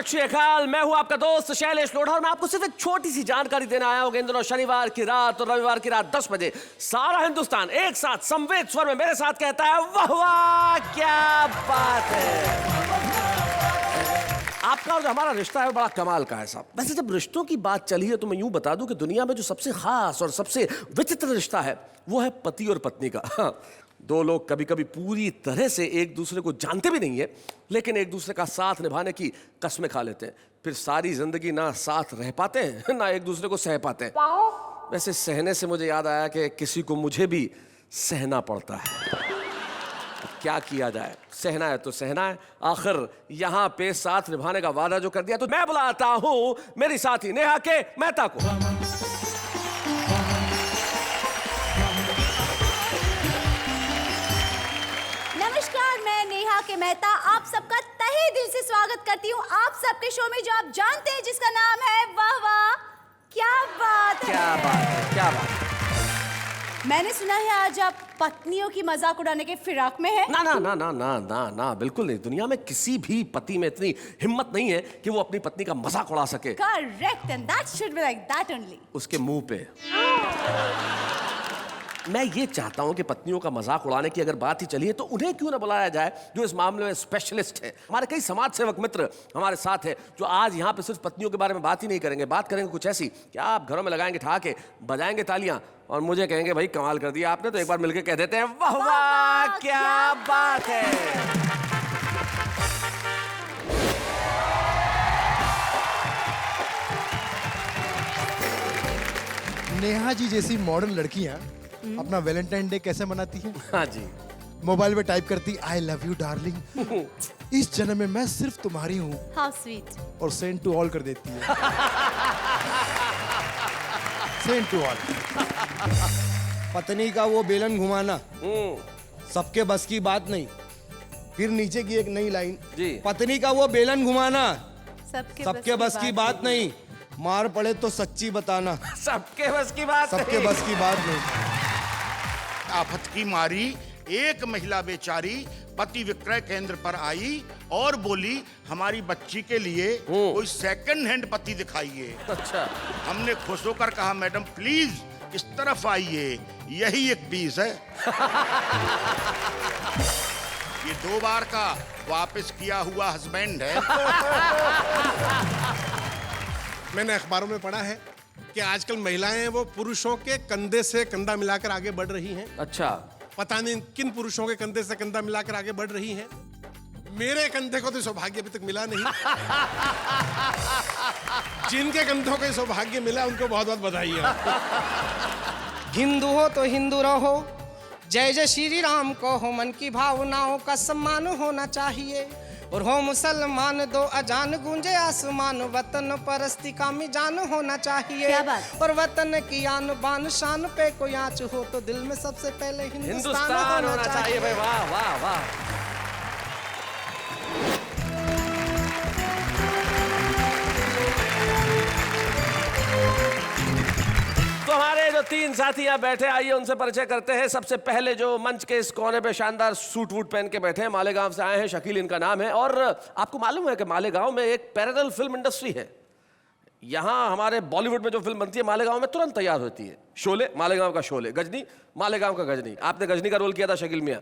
सत श्री अकाल। मैं हूं आपका दोस्त शैलेश लोढ़ा और मैं आपको सिर्फ एक छोटी सी जानकारी देने आया हूं। इन दिनों शनिवार की रात और रविवार की रात 10 बजे सारा हिंदुस्तान एक साथ समवेत स्वर में मेरे साथ कहता है वाह वाह क्या बात है। आपका और हमारा रिश्ता है बड़ा कमाल का है साहब। वैसे जब रिश्तों की बात चली है तो मैं यूं बता दूं कि दुनिया में जो सबसे खास और सबसे विचित्र रिश्ता है वो है पति और पत्नी का। दो लोग कभी कभी पूरी तरह से एक दूसरे को जानते भी नहीं है लेकिन एक दूसरे का साथ निभाने की कस्में खा लेते हैं, फिर सारी जिंदगी ना साथ रह पाते हैं ना एक दूसरे को सह पाते हैं। वैसे सहने से मुझे याद आया कि किसी को मुझे भी सहना पड़ता है। क्या किया जाए, सहना है तो सहना है। आखिर यहाँ पे साथ निभाने का वादा जो कर दिया तो मैं बुलाता हूँ मेरी साथी नेहा के मेहता को। नमस्कार, मैं नेहा के मेहता आप सबका तहे दिल से स्वागत करती हूँ आप सबके शो में जो आप जानते हैं जिसका नाम है वाह वाह क्या बात है। क्या बात है, क्या बात है। मैंने सुना है आज आप पत्नियों की मजाक उड़ाने के फिराक में हैं। ना ना ना ना ना ना ना बिल्कुल नहीं। दुनिया में किसी भी पति में इतनी हिम्मत नहीं है कि वो अपनी पत्नी का मजाक उड़ा सके। Correct, and that should be like that only. उसके मुंह पे। मैं ये चाहता हूं कि पत्नियों का मजाक उड़ाने की अगर बात ही चली है तो उन्हें क्यों ना बुलाया जाए जो इस मामले में स्पेशलिस्ट है। हमारे कई समाज सेवक मित्र हमारे साथ हैं जो आज यहाँ पे सिर्फ पत्नियों के बारे में बात ही नहीं करेंगे, बात करेंगे कुछ ऐसी कि आप घरों में लगाएंगे ठहाके, बजाएंगे तालियां और मुझे कहेंगे भाई कमाल कर दिया आपने। तो एक बार मिलकर कह देते हैं वाह वाह क्या बात है। नेहा जी जैसी मॉडर्न लड़कियां अपना वैलेंटाइन डे कैसे मनाती हैं? हाँ जी, मोबाइल पे टाइप करती आई लव यू डार्लिंग, इस जन्म में मैं सिर्फ तुम्हारी हूँ, हाउ स्वीट, और सेंड टू ऑल कर देती है। Send to all. पत्नी का वो बेलन घुमाना सबके बस की बात नहीं। फिर नीचे की एक नई लाइन जी। पत्नी का वो बेलन घुमाना सबके बस की बात नहीं, मार पड़े तो सच्ची बताना सबके बस की बात सबके नहीं। बस की बात नहीं। आफत की मारी एक महिला बेचारी पति विक्रय केंद्र पर आई और बोली हमारी बच्ची के लिए कोई सेकंड हैंड पति दिखाइए। अच्छा, हमने खुश होकर कहा मैडम प्लीज इस तरफ आइए, यही एक पीस है। ये 2 बार का वापस किया हुआ हस्बैंड है। मैंने अखबारों में पढ़ा है कि आजकल महिलाएं वो पुरुषों के कंधे से कंधा मिलाकर आगे बढ़ रही हैं। अच्छा, पता नहीं किन पुरुषों के कंधे से कंधा मिलाकर आगे बढ़ रही हैं। मेरे कंधे को तो सौभाग्य अभी तक मिला नहीं। जिनके कंधों को सौभाग्य मिला उनको बहुत बहुत बधाई है। हिंदू हो तो हिंदू रहो, जय जय श्री राम कहो, मन की भावनाओं का सम्मान होना चाहिए। और हो मुसलमान दो अजान गूंजे आसमान, वतन परस्ती का मिजान होना चाहिए। क्या बात? और वतन की आन बान शान पे कोई आँच हो तो दिल में सबसे पहले हिंदुस्तान होना चाहिए। भाई वाह वाह वाह। तो हमारे जो 3 साथी यहाँ बैठे आइए उनसे परिचय करते हैं। सबसे पहले जो मंच के इस कोने पे शानदार सूट वूट पहन के बैठे हैं, मालेगांव से आए हैं, शकील इनका नाम है। और आपको मालूम है कि मालेगांव में एक पैरेलल फिल्म इंडस्ट्री है। यहाँ हमारे बॉलीवुड में जो फिल्म बनती है मालेगांव में तुरंत तैयार होती है। शोले मालेगांव का शोले, गजनी मालेगांव का गजनी। आपने गजनी का रोल किया था शकील मियाँ,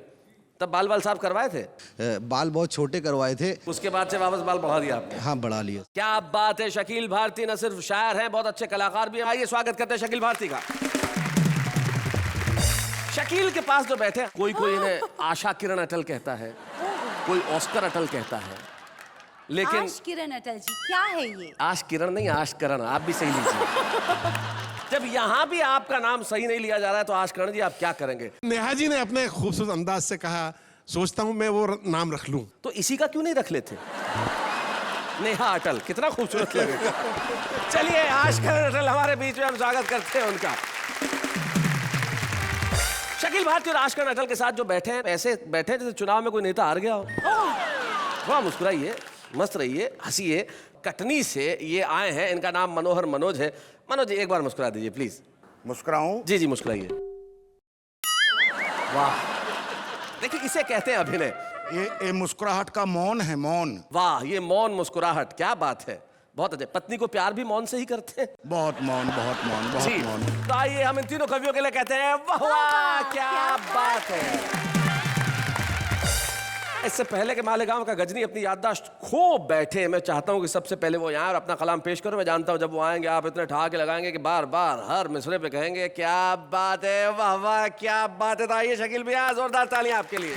तब बाल बाल साफ करवाए थे? बाल बहुत छोटे करवाए थे, उसके बाद से वापस बाल बढ़ा दिया आपने? हाँ बढ़ा लिया। क्या बात है। शकील भारती न सिर्फ शायर हैं, बहुत अच्छे कलाकार भी हैं। आइए स्वागत करते हैं शकील भारती का। शकील के पास जो बैठे कोई इन्हें आशा किरण अटल कहता है, कोई ऑस्कर अटल कहता है, लेकिन आश किरण अटल जी क्या है ये? आश किरण नहीं, आश करण। आप भी सही लीजिए। जब यहाँ भी आपका नाम सही नहीं लिया जा रहा है तो आश करण जी आप क्या करेंगे? नेहा जी ने अपने खूबसूरत अंदाज से कहा सोचता हूँ मैं वो नाम रख लूं। तो इसी का क्यों नहीं रख लेते? नेहा अटल, कितना खूबसूरत लगेगा। चलिए आश करण अटल हमारे बीच में, हम स्वागत करते हैं उनका। शकील भारती और आश करण अटल के साथ जो बैठे हैं ऐसे बैठे जैसे चुनाव में कोई नेता हार गया हो। थोड़ा मुस्कुराइए, मस्त रहिए, हंसिए। कटनी से ये आए हैं, इनका नाम मनोहर मनोज है। मनोज जी एक बार मुस्कुरा दीजिए प्लीज। मुस्कुराऊं? जी जी मुस्कुराइए। वाह देखिए इसे कहते हैं अभिनय। ये मुस्कुराहट का मौन है, मौन। वाह, ये मौन मुस्कुराहट, क्या बात है, बहुत अच्छे। पत्नी को प्यार भी मौन से ही करते हैं। बहुत मौन, बहुत मौन, बहुत जी, मौन। तो आइए हम इन तीनों कवियों के लिए कहते हैं वाह वाह, क्या बात है। इससे पहले के मालेगांव का गजनी अपनी याददाश्त खो बैठे, मैं चाहता हूं कि सबसे पहले वो यहाँ और अपना कलाम पेश करो। मैं जानता हूं जब वो आएंगे आप इतने ठहाके लगाएंगे कि बार बार हर मिसरे पे कहेंगे क्या बात है, वाह वाह क्या बात है। तो आइए शकील भैया, जोरदार तालियां आपके लिए।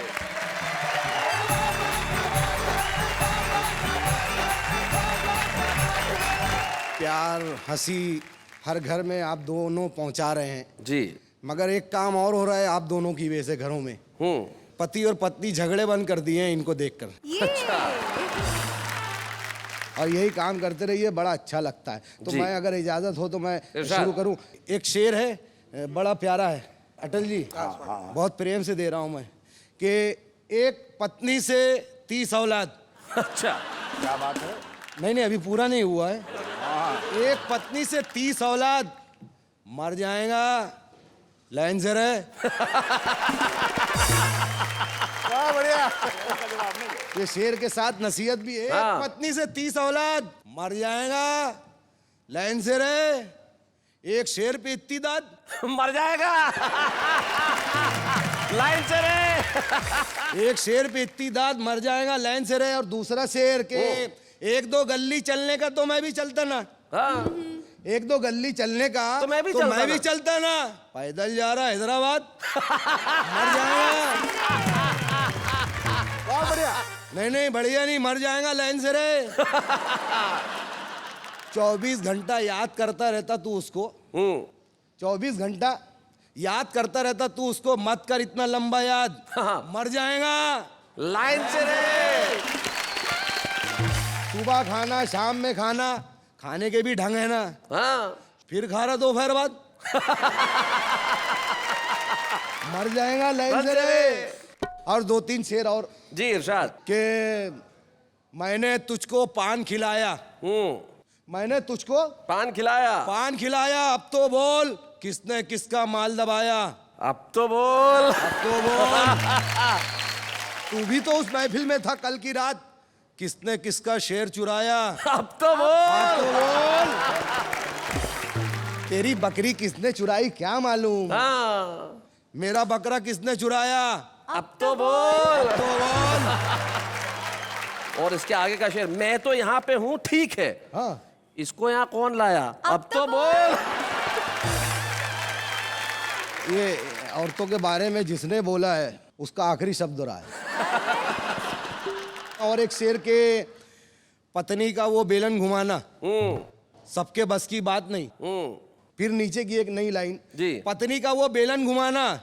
प्यार हंसी हर घर में आप दोनों पहुंचा रहे हैं, जी। मगर एक काम और हो रहा है आप दोनों की वजह से घरों में। पति और पत्नी झगड़े बंद कर दिए हैं इनको देखकर। और यही काम करते रहिए, बड़ा अच्छा लगता है। तो जी। मैं अगर इजाजत हो तो मैं इरशाद। शुरू करूं। एक शेर है बड़ा प्यारा है, अटल जी बहुत प्रेम से दे रहा हूं मैं, कि एक पत्नी से 30 औलाद। अच्छा, क्या बात है? नहीं अभी पूरा नहीं हुआ है। एक पत्नी से 30 औलाद, मर जाएगा लाइन से रहे। बढ़िया। ये शेर के साथ नसीहत भी है। हाँ। एक पत्नी से 30 औलाद, मर जाएगा लाइन से रहे। एक शेर पे इतनी दाद, मर जाएगा लाइन से रे। एक शेर पे इतनी दाद, मर जाएगा लाइन से रहे। और दूसरा शेर के एक दो गली चलने का तो मैं भी चलता ना। हाँ। एक दो गली चलने का तो मैं भी चलता ना। पैदल जा रहा हैदराबाद, मर जाएगा। बढ़िया। नहीं बढ़िया नहीं, मर जाएगा लाइन से रे। 24 घंटा याद करता रहता तू उसको। 24 घंटा याद करता रहता तू उसको, मत कर इतना लंबा याद, मर जाएगा लाइन से रे। सुबह खाना शाम में खाना, खाने के भी ढंग है ना। हाँ। फिर खा रहा दोपहर बाद, मर जाएगा लाइन से रे। और 2-3 शेर और जी इरशाद। के मैंने तुझको पान खिलाया, मैंने तुझको पान खिलाया, पान खिलाया, अब तो बोल किसने किसका माल दबाया। अब तो बोल, अब तो बोल। तू भी तो उस महफिल में था कल की रात, किसने किसका शेर चुराया। अब तो बोल, अब तो बोल। तेरी बकरी किसने चुराई क्या मालूम। हाँ। मेरा बकरा किसने चुराया। अब तो बोल। तो बोल। और इसके आगे का शेर, मैं तो यहाँ पे हूँ ठीक है, हाँ। इसको यहाँ कौन लाया। अब तो बोल। ये औरतों के बारे में जिसने बोला है उसका आखिरी शब्द रहा है। और एक शेर के पत्नी का वो बेलन घुमाना सबके बस की बात नहीं। फिर नीचे की एक नई लाइन, जी। पत्नी का वो बेलन घुमाना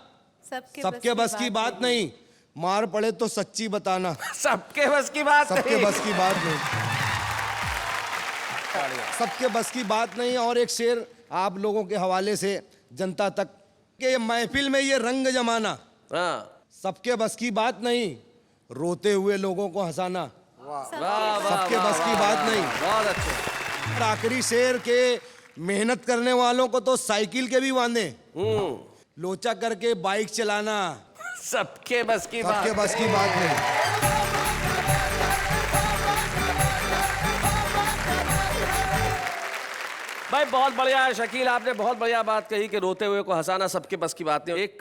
सबके बस की बात नहीं, मार पड़े तो सच्ची बताना। सबके बस की बात सबके नहीं। बस की बात नहीं, सबके बस की बात नहीं। और एक शेर आप लोगों के हवाले से जनता तक, कि महफिल में ये रंग जमाना हाँ। सबके बस की बात नहीं, रोते हुए लोगों को हंसाना सबके बस की बात नहीं। बहुत अच्छे। और आखिरी शेर के मेहनत करने वालों को तो साइकिल के भी वांदे, लोचा करके बाइक चलाना सबके बस की बात। सबके बस की बात नहीं। भाई बहुत बढ़िया है शकील, आपने बहुत बढ़िया बात कही कि रोते हुए को हंसाना सबके बस की बात नहीं। एक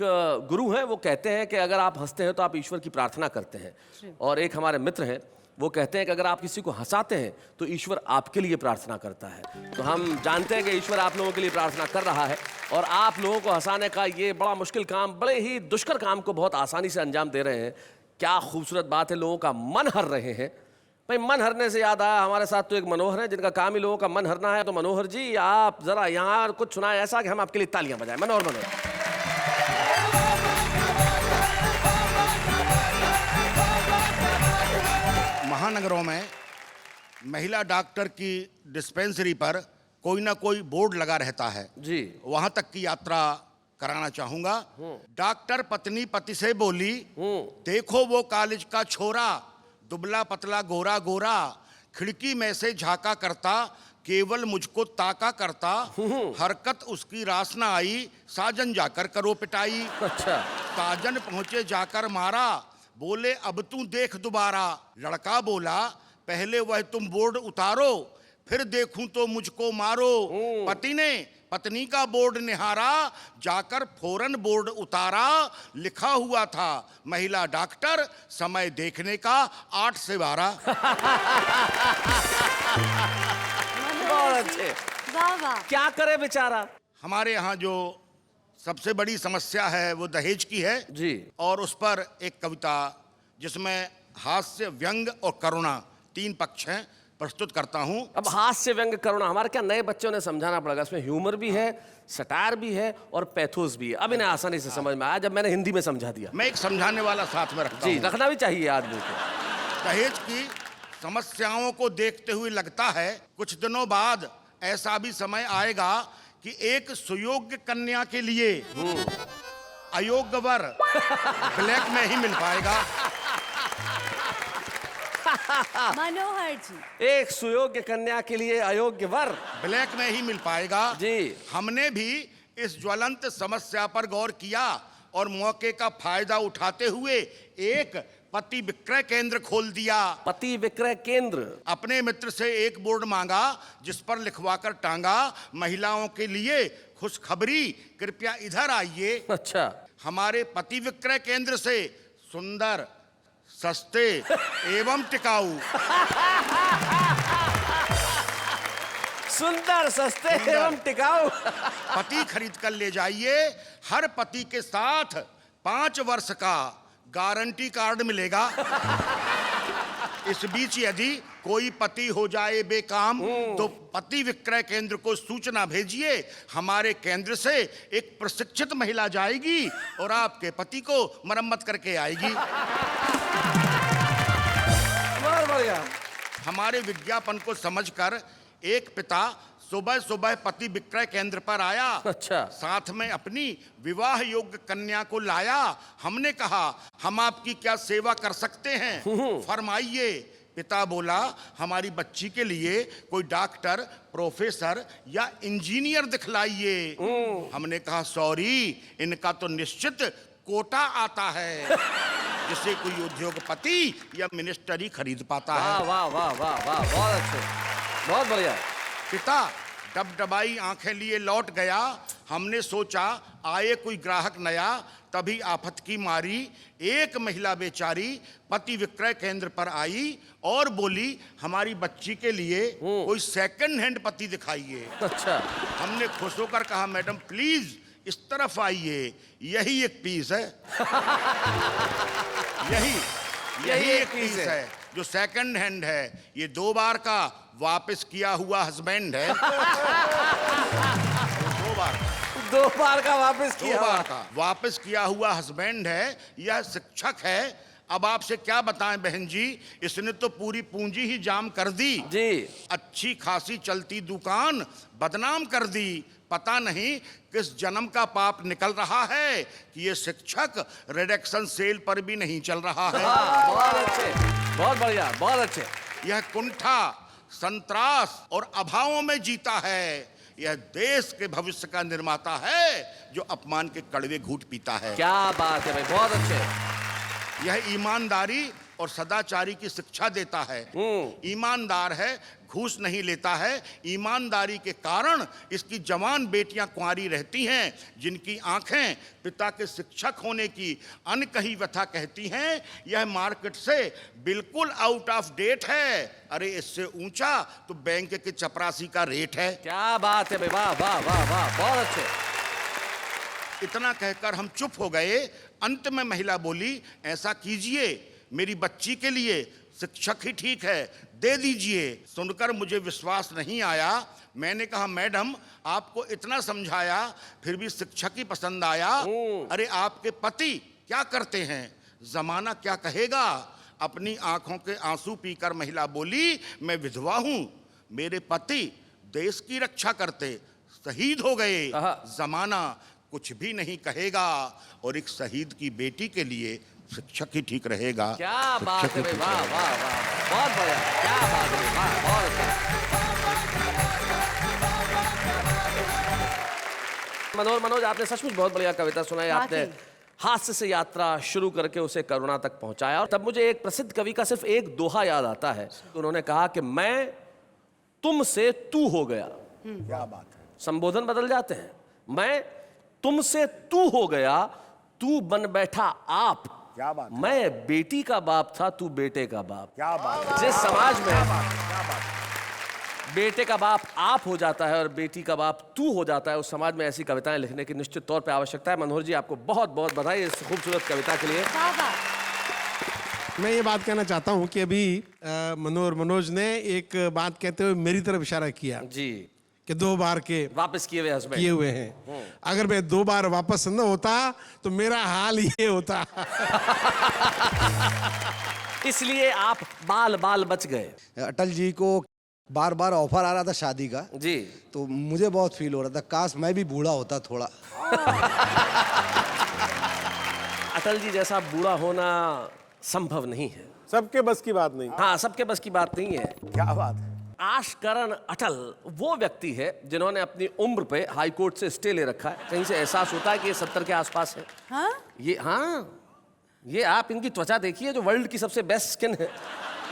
गुरु है वो कहते हैं कि अगर आप हंसते हैं तो आप ईश्वर की प्रार्थना करते हैं। और एक हमारे मित्र हैं वो कहते हैं कि अगर आप किसी को हंसाते हैं तो ईश्वर आपके लिए प्रार्थना करता है। तो हम जानते हैं कि ईश्वर आप लोगों के लिए प्रार्थना कर रहा है और आप लोगों को हंसाने का ये बड़ा मुश्किल काम, बड़े ही दुष्कर काम को बहुत आसानी से अंजाम दे रहे हैं। क्या खूबसूरत बात है, लोगों का मन हर रहे हैं। भाई मन हरने से याद आया, हमारे साथ तो एक मनोहर है जिनका काम ही लोगों का मन हरना है। तो मनोहर जी आप जरा यहाँ कुछ सुनाए ऐसा कि हम आपके लिए तालियां बजाएं। मनोहर। महानगरों में महिला डॉक्टर की डिस्पेंसरी पर कोई ना कोई बोर्ड लगा रहता है जी। वहां तक की यात्रा कराना चाहूंगा। डॉक्टर पत्नी पति से बोली, देखो वो कॉलेज का छोरा, दुबला पतला गोरा गोरा, खिड़की में से झांका करता, केवल मुझको ताका करता, हरकत उसकी रास ना आई, साजन जाकर करो पिटाई। अच्छा। साजन पहुंचे जाकर मारा, बोले अब तू देख दोबारा। लड़का बोला पहले वह तुम बोर्ड उतारो, फिर देखूं तो मुझको मारो। पति ने पत्नी का बोर्ड निहारा, जाकर फौरन बोर्ड उतारा। लिखा हुआ था महिला डॉक्टर, समय देखने का 8 से 12। बहुत अच्छे। वाह वाह। क्या करे बेचारा। हमारे यहाँ जो सबसे बड़ी समस्या है वो दहेज की है जी। और उस पर एक कविता जिसमें हास्य, व्यंग और करुणा 3 पक्ष हैं, प्रस्तुत करता हूं। अब हास्य, व्यंग, करुणा हमारे क्या नए बच्चों ने समझाना पड़ेगा। इसमें ह्यूमर भी है, सटायर भी है और पैथोस भी है। अब इन्हें आसानी से समझ में आया जब मैंने हिंदी में समझा दिया। मैं एक समझाने वाला साथ में रखता जी, हूं। रखना भी चाहिए आदमी को। दहेज की समस्याओं को देखते हुए लगता है कुछ दिनों बाद ऐसा भी समय आएगा कि एक सुयोग्य कन्या के लिए अयोग्य वर ब्लैक में ही मिल पाएगा। मनोहर जी, एक सुयोग्य कन्या के लिए अयोग्य वर ब्लैक में ही मिल पाएगा। जी। हमने भी इस ज्वलंत समस्या पर गौर किया और मौके का फायदा उठाते हुए एक पति विक्रय केंद्र खोल दिया। पति विक्रय केंद्र। अपने मित्र से एक बोर्ड मांगा जिस पर लिखवाकर टांगा, महिलाओं के लिए खुशखबरी, कृपया इधर आइए। अच्छा। हमारे पति विक्रय केंद्र से सुंदर, सस्ते एवं टिकाऊ। सुंदर, सस्ते एवं टिकाऊ। पति खरीद कर ले जाइए। हर पति के साथ 5 वर्ष का गारंटी कार्ड मिलेगा। इस बीच यदि कोई पति हो जाए बेकाम तो पति विक्रय केंद्र को सूचना भेजिए। हमारे केंद्र से एक प्रशिक्षित महिला जाएगी और आपके पति को मरम्मत करके आएगी। बहुत बढ़िया। हमारे विज्ञापन को समझकर एक पिता सुबह सुबह पति विक्रय केंद्र पर आया। अच्छा। साथ में अपनी विवाह योग्य कन्या को लाया। हमने कहा हम आपकी क्या सेवा कर सकते हैं, फरमाइए। पिता बोला हमारी बच्ची के लिए कोई डॉक्टर, प्रोफेसर या इंजीनियर दिखलाइए। हमने कहा सॉरी, इनका तो निश्चित कोटा आता है जिसे कोई उद्योगपति या मिनिस्टर ही खरीद पाता है। वाह वाह वाह वाह वाह, बहुत अच्छे, बहुत बढ़िया। पिता डबडबाई आंखें लिए लौट गया। हमने सोचा आए कोई ग्राहक नया, तभी आफत की मारी एक महिला बेचारी पति विक्रय केंद्र पर आई और बोली हमारी बच्ची के लिए कोई सेकंड हैंड पति दिखाइए। अच्छा। हमने खुश होकर कहा मैडम प्लीज इस तरफ आइए, यही एक पीस है। यही एक पीस है जो सेकंड हैंड है। ये 2 बार का वापस किया हुआ हस्बैंड है। 2 बार का वापस 2 किया। बार का वापस किया हुआ हस्बैंड है। यह शिक्षक है। अब आपसे क्या बताएं बहन जी, इसने तो पूरी पूंजी ही जाम कर दी जी। अच्छी खासी चलती दुकान बदनाम कर दी। पता नहीं किस जन्म का पाप निकल रहा है कि ये शिक्षक रिडक्शन सेल पर भी नहीं चल रहा है। बहुत अच्छे, बहुत बढ़िया, बहुत अच्छे। यह कुंठा, संत्रास और अभावों में जीता है। यह देश के भविष्य का निर्माता है जो अपमान के कड़वे घूंट पीता है। क्या बात है भाई, बहुत अच्छे। यह ईमानदारी और सदाचारी की शिक्षा देता है। ईमानदार है, घूस नहीं लेता है। ईमानदारी के कारण इसकी जवान बेटियां कुंवारी रहती हैं जिनकी आंखें पिता के शिक्षक होने की अनकही व्यथा कहती हैं। यह मार्केट से बिल्कुल आउट ऑफ डेट है। अरे इससे ऊंचा तो बैंक के चपरासी का रेट है। क्या बात है भाई, वाह वाह वाह वाह, बहुत अच्छे। इतना कहकर हम चुप हो गए। अंत में महिला बोली ऐसा कीजिए, मेरी बच्ची के लिए शिक्षक ही ठीक है, दे दीजिए। सुनकर मुझे विश्वास नहीं आया। मैंने कहा मैडम आपको इतना समझाया फिर भी शिक्षक ही पसंद आया। अरे आपके पति क्या करते हैं, जमाना क्या कहेगा। अपनी आंखों के आंसू पीकर महिला बोली मैं विधवा हूं, मेरे पति देश की रक्षा करते शहीद हो गए। जमाना कुछ भी नहीं कहेगा और एक शहीद की बेटी के लिए शिक्षक ही ठीक रहेगा। क्या बात है भाई, वाह वाह वाह, बहुत बढ़िया। क्या बात है, वाह, बहुत अच्छा। मनोज, आपने सचमुच बहुत बढ़िया कविता सुनाई। आपने हास्य से यात्रा शुरू करके उसे करुणा तक पहुंचाया। और तब मुझे एक प्रसिद्ध कवि का सिर्फ एक दोहा याद आता है। उन्होंने कहा कि मैं तुमसे तू हो गया। क्या बात है। संबोधन बदल जाते हैं। मैं तुमसे तू हो गया, तू बन बैठा आप। क्या बात है। मैं बेटी का बाप था, तू बेटे का बाप। क्या बात है। जिस समाज में बेटे का बाप आप हो जाता है और बेटी का बाप तू हो जाता है, उस समाज में ऐसी कविताएं लिखने की निश्चित तौर पे आवश्यकता है। मनोहर जी, आपको बहुत बहुत बधाई इस खूबसूरत कविता के लिए। वाह वाह। मैं ये बात कहना चाहता हूँ कि अभी मनोज ने एक बात कहते हुए मेरी तरफ इशारा किया जी, कि 2 बार के वापस किए हुए हस्बैंड। किए हुए हैं। अगर मैं 2 बार वापस न होता तो मेरा हाल ये होता। इसलिए आप बाल बाल बच गए। अटल जी को बार बार ऑफर आ रहा था शादी का, जी, तो मुझे बहुत फील हो रहा था काश मैं भी बूढ़ा होता थोड़ा। अटल जी जैसा बूढ़ा होना संभव नहीं है। सबके बस की बात नहीं। हाँ, सबके बस की बात नहीं है। क्या बात है। आशकरण अटल वो व्यक्ति है जिन्होंने अपनी उम्र पे हाई कोर्ट से स्टे ले रखा है। कहीं से एहसास होता है कि ये 70 के आसपास है। हाँ? ये आप इनकी त्वचा देखिए, जो वर्ल्ड की सबसे बेस्ट स्किन है।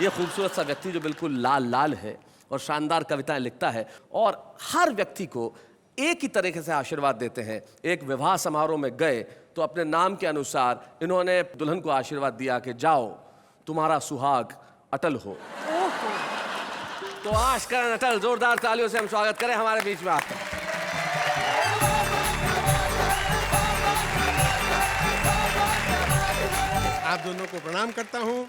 ये खूबसूरत सा व्यक्ति जो बिल्कुल लाल लाल है और शानदार कविताएं लिखता है और हर व्यक्ति को एक ही तरीके से आशीर्वाद देते हैं। एक विवाह समारोह में गए तो अपने नाम के अनुसार इन्होंने दुल्हन को आशीर्वाद दिया कि जाओ, तुम्हारा सुहाग अटल हो। तो आशकरण अटल, जोरदार तालियों से हम स्वागत करें हमारे बीच में आपका। आप दोनों को प्रणाम करता हूँ।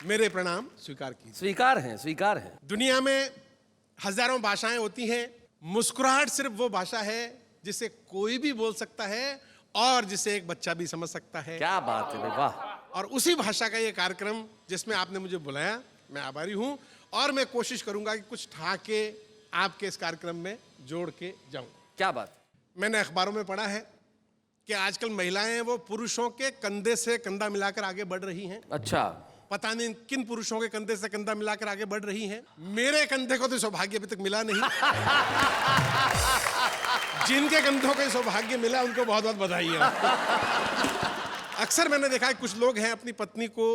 मेरे प्रणाम स्वीकार कीजिए। स्वीकार हैं, स्वीकार हैं। दुनिया में हजारों भाषाएं होती हैं, मुस्कुराहट सिर्फ वो भाषा है जिसे कोई भी बोल सकता है और जिसे एक बच्चा भी समझ सकता है। क्या बात है, वाह। और उसी भाषा का ये कार्यक्रम जिसमें आपने मुझे बुलाया, मैं आभारी हूँ और मैं कोशिश करूंगा कि कुछ ठाके आपके इस कार्यक्रम में जोड़ के जाऊं। क्या बात। मैंने अखबारों में पढ़ा है कि आजकल महिलाएं वो पुरुषों के कंधे से कंधा मिलाकर आगे बढ़ रही हैं। अच्छा, पता नहीं किन पुरुषों के कंधे से कंधा मिलाकर आगे बढ़ रही हैं। मेरे कंधे को तो सौभाग्य अभी तक मिला नहीं। जिनके कंधों को सौभाग्य मिला उनको बहुत बहुत बधाई है। अक्सर मैंने देखा है कुछ लोग हैं अपनी पत्नी को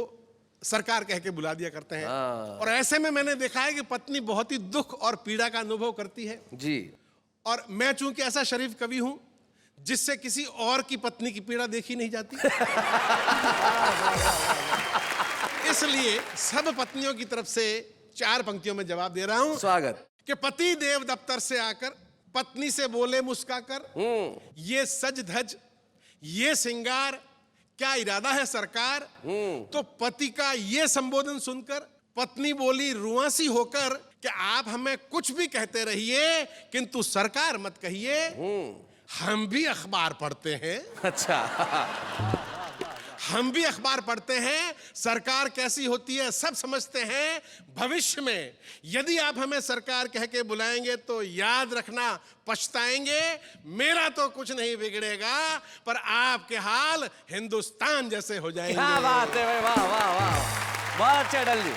सरकार कह के बुला दिया करते हैं, और ऐसे में मैंने देखा है कि पत्नी बहुत ही दुख और पीड़ा का अनुभव करती है जी। और मैं चूंकि ऐसा शरीफ कवि हूं जिससे किसी और की पत्नी की पीड़ा देखी नहीं जाती, इसलिए सब पत्नियों की तरफ से 4 पंक्तियों में जवाब दे रहा हूं। स्वागत। कि पति देव दफ्तर से आकर पत्नी से बोले मुस्काकर, ये सज धज ये सिंगार क्या इरादा है सरकार। तो पति का ये संबोधन सुनकर पत्नी बोली रुआसी होकर कि आप हमें कुछ भी कहते रहिए किंतु सरकार मत कहिए, हम भी अखबार पढ़ते हैं। अच्छा। हम भी अखबार पढ़ते हैं, सरकार कैसी होती है सब समझते हैं। भविष्य में यदि आप हमें सरकार कह के बुलाएंगे तो याद रखना पछताएंगे। मेरा तो कुछ नहीं बिगड़ेगा पर आपके हाल हिंदुस्तान जैसे हो जाएंगे। क्या बात है भाई, वाह वाह वाह, बहुत अच्छा अटल जी।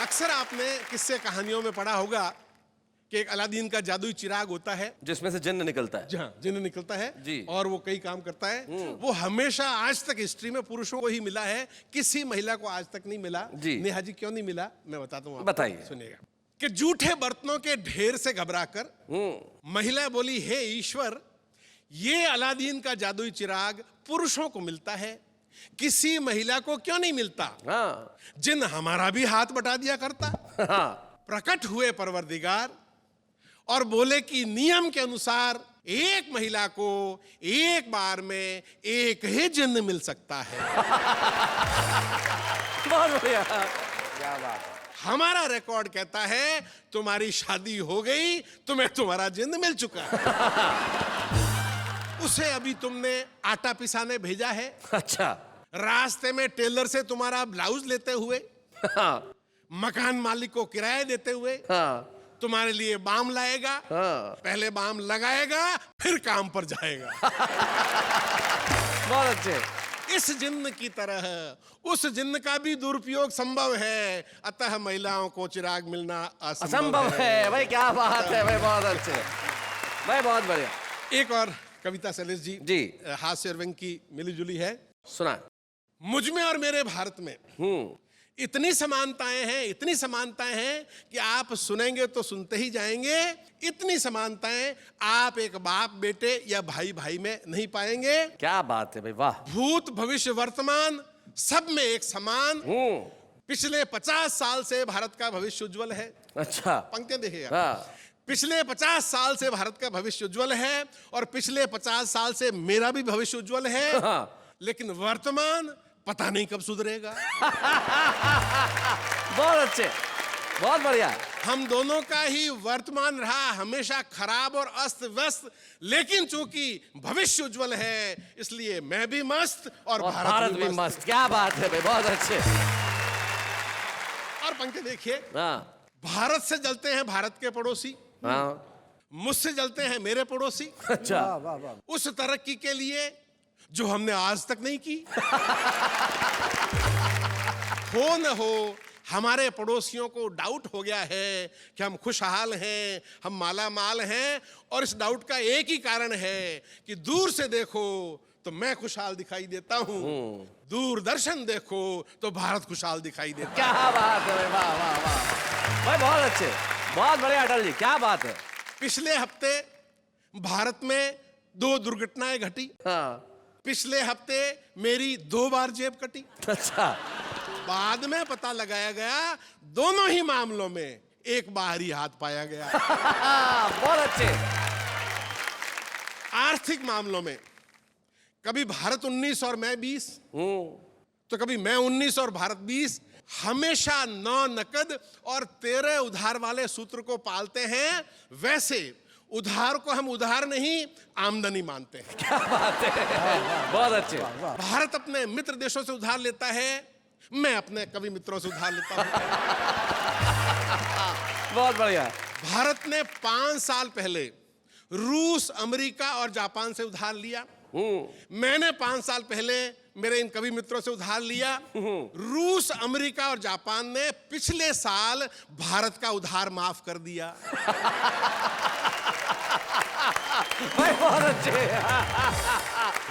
अक्सर आपने किस्से कहानियों में पढ़ा होगा कि एक अलादीन का जादुई चिराग होता है जिसमें से जिन्न निकलता है। जहाँ जिन्न निकलता है जी। और वो कई काम करता है। वो हमेशा आज तक हिस्ट्री में पुरुषों को ही मिला है, किसी महिला को आज तक नहीं मिला। जी। नेहा जी क्यों नहीं मिला मैं बताता हूँ, बताइए। सुनिएगा। कि जूठे बर्तनों के ढेर से घबराकर महिला बोली, हे ईश्वर, ये अलादीन का जादुई चिराग पुरुषों को मिलता है, किसी महिला को क्यों नहीं मिलता। हाँ। जिन हमारा भी हाथ बटा दिया करता। हाँ। प्रकट हुए परवरदिगार और बोले कि नियम के अनुसार एक महिला को एक बार में एक ही जिन्न मिल सकता है। बहुत बढ़िया। क्या बात है। हमारा रिकॉर्ड कहता है तुम्हारी शादी हो गई, तुम्हें तुम्हारा जिन्न मिल चुका है। उसे अभी तुमने आटा पिसाने भेजा है, अच्छा। रास्ते में टेलर से तुम्हारा ब्लाउज लेते हुए, हाँ। मकान मालिक को किराया देते हुए हाँ। तुम्हारे लिए बाम लाएगा। हाँ। पहले बाम लगाएगा फिर काम पर जाएगा। बहुत अच्छे। इस जिन्न की तरह उस जिन्न का भी दुरुपयोग संभव है, अतः महिलाओं को चिराग मिलना असंभव असंभव है भाई। क्या बात है भाई, बहुत अच्छे भाई, बहुत बढ़िया। एक और कविता शैलेश जी जी। हास्य और व्यंग की मिलीजुली है। सुना। मुझ में और मेरे भारत में इतनी समानताएं हैं, इतनी समानताएं हैं कि आप सुनेंगे तो सुनते ही जाएंगे। इतनी समानताएं आप एक बाप बेटे या भाई भाई में नहीं पाएंगे। क्या बात है भाई, वाह। भूत भविष्य वर्तमान सब में एक समान। पिछले 50 साल से भारत का भविष्य उज्जवल है। अच्छा। पंक्तियां देखिएगा। हाँ। पिछले 50 साल से भारत का भविष्य उज्जवल है और पिछले 50 साल से मेरा भी भविष्य उज्जवल है। हाँ। लेकिन वर्तमान पता नहीं कब सुधरेगा। बहुत अच्छे, बहुत बढ़िया। हम दोनों का ही वर्तमान रहा हमेशा खराब और अस्त व्यस्त, लेकिन चूंकि भविष्य उज्जवल है इसलिए मैं भी मस्त और भारत भी मस्त। क्या बात है भाई, बहुत अच्छे। और पंक्ति देखिए। हाँ। भारत से जलते हैं भारत के पड़ोसी, हाँ। मुझसे जलते हैं मेरे पड़ोसी। अच्छा। उस तरक्की के लिए जो हमने आज तक नहीं की। हो न हो हमारे पड़ोसियों को डाउट हो गया है कि हम खुशहाल हैं, हम माला माल हैं, और इस डाउट का एक ही कारण है कि दूर से देखो तो मैं खुशहाल दिखाई देता हूं, दूरदर्शन देखो तो भारत खुशहाल दिखाई देता है। क्या बात है भाई, वाह वाह वाह भाई, बहुत अच्छे, बहुत बढ़िया अटल जी, क्या बात है। पिछले हफ्ते भारत में 2 दुर्घटनाएं घटी। हाँ। पिछले हफ्ते मेरी 2 बार जेब कटी। अच्छा। बाद में पता लगाया गया दोनों ही मामलों में एक बाहरी हाथ पाया गया। बहुत अच्छे। आर्थिक मामलों में कभी भारत 19 और मैं 20, तो कभी मैं 19 और भारत 20। हमेशा 9 नकद और 13 उधार वाले सूत्र को पालते हैं। वैसे उधार को हम उधार नहीं आमदनी मानते हैं। क्या बात है, बहुत अच्छे। भारत अपने मित्र देशों से उधार लेता है, मैं अपने कवि मित्रों से उधार लेता हूं। बहुत बढ़िया। भारत ने 5 साल पहले रूस, अमेरिका और जापान से उधार लिया। मैंने 5 साल पहले मेरे इन कवि मित्रों से उधार लिया। रूस, अमेरिका और जापान ने पिछले साल भारत का उधार माफ कर दिया। बहुत अच्छे।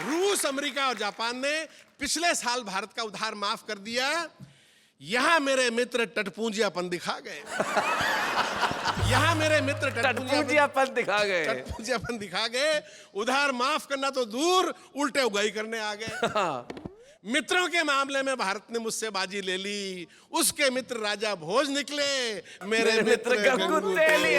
रूस, अमेरिका और जापान ने पिछले साल भारत का उधार माफ कर दिया। यहां मेरे मित्र टटपूंजियापन दिखा गए। यहां मेरे मित्र टटपूंजियापन दिखा गए। टटपूंजियापन दिखा गए। उधार माफ करना तो दूर, उल्टे उगाई करने आ गए। मित्रों के मामले में भारत ने मुझसे बाजी ले ली। उसके मित्र राजा भोज निकले, मेरे मित्र गंगू तेली।